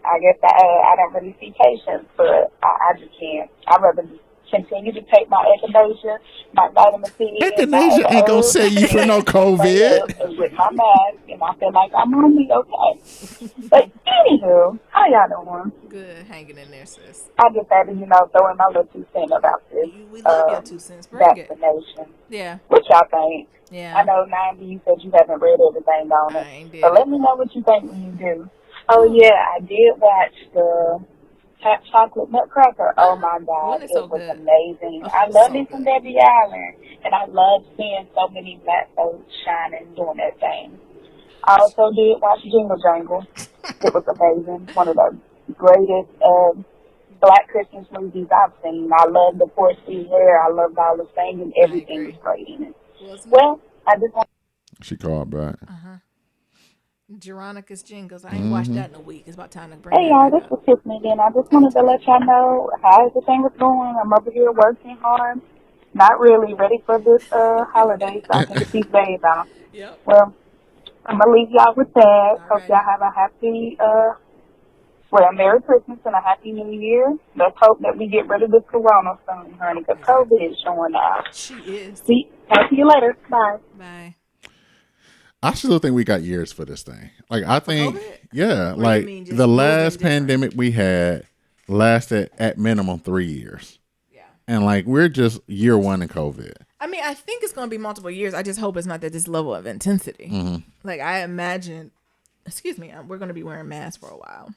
I guess I don't really see patients, but I just can't. I'd rather continue to take my echinacea, my vitamin C. Echinacea ain't going to save you for no COVID. With my mask, and I feel like I'm going to be okay. But anywho, how y'all doing? Good, hanging in there, sis. I just had to, throw in my little 2 cents about this We love your 2 cents. Bring vaccination. Yeah. What y'all think? Yeah. I know, Nandi, you said you haven't read everything on it. So let me know what you think when you do. Oh, yeah, I did watch the Hot Chocolate Nutcracker. Oh, my God. It was amazing. I love it from Debbie Allen. And I love seeing so many black folks shining doing that thing. I also did watch Jingle Jangle. It was amazing. One of the greatest Black Christmas movies I've seen. I love the 4C hair. I loved all the singing. Everything was great in it. Well, I just want. She called back. Veronica's Jingles. I ain't watched that in a week. It's about time to bring Hey, y'all, this was Tiffany again. I just wanted to let y'all know how everything was going. I'm over here working hard. Not really ready for this holiday, so I can get these days off. Well, I'm going to leave y'all with that. Hope y'all have a happy, Merry Christmas and a Happy New Year. Let's hope that we get rid of this corona soon, honey, because COVID is showing out. She is. See, talk to you later. Bye. Bye. I still think we got years for this thing. Like, I think, yeah, what like the last pandemic we had lasted at minimum 3 years. Yeah. And like, we're just year 1 in COVID. I mean, I think it's going to be multiple years. I just hope it's not at this level of intensity. Like, I imagine, we're going to be wearing masks for a while.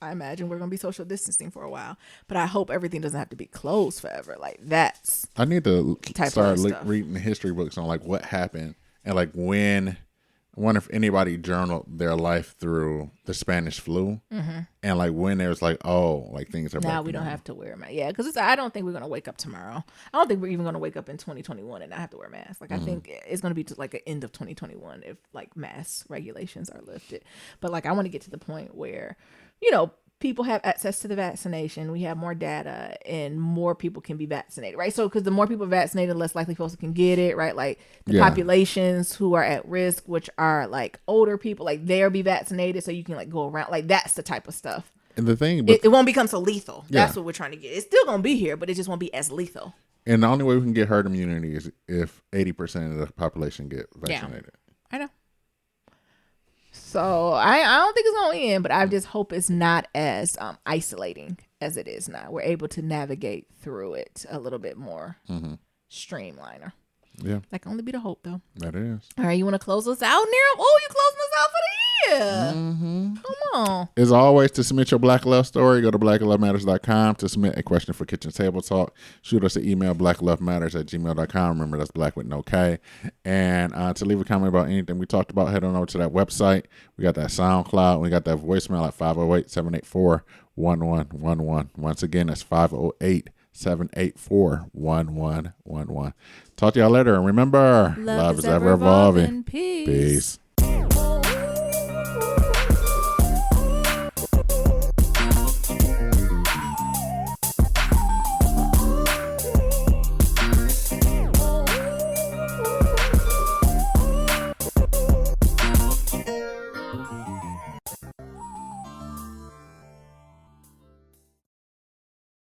I imagine we're going to be social distancing for a while. But I hope everything doesn't have to be closed forever. Like, that's I need to start reading the history books on like what happened and like when. I wonder if anybody journaled their life through the Spanish flu and like when there's like, oh, like things are now we don't have to wear a mask. Yeah, because I don't think we're going to wake up tomorrow. I don't think we're even going to wake up in 2021 and not have to wear masks. Like I think it's going to be to like an end of 2021 if like mask regulations are lifted. But like I want to get to the point where, people have access to the vaccination. We have more data and more people can be vaccinated, right? So, because the more people are vaccinated, less likely folks can get it, right? Like the populations who are at risk, which are like older people, like they'll be vaccinated so you can like go around. Like that's the type of stuff. And the thing, it won't become so lethal. That's what we're trying to get. It's still going to be here, but it just won't be as lethal. And the only way we can get herd immunity is if 80% of the population get vaccinated. Yeah, I know. So I don't think it's going to end, but I just hope it's not as isolating as it is now. We're able to navigate through it a little bit more streamliner. Yeah. That can only be the hope, though. That is. All right, you want to close us out, Nira? Oh, you closing us out for the year. Come on. As always, to submit your Black Love story, go to blacklovematters.com to submit a question for Kitchen Table Talk. Shoot us an email, blacklovematters@gmail.com. Remember, that's black with no K. And to leave a comment about anything we talked about, head on over to that website. We got that SoundCloud. We got that voicemail at 508-784-1111. Once again, that's 508-784-1111. Talk to y'all later. And remember, love is ever evolving. Peace. Peace.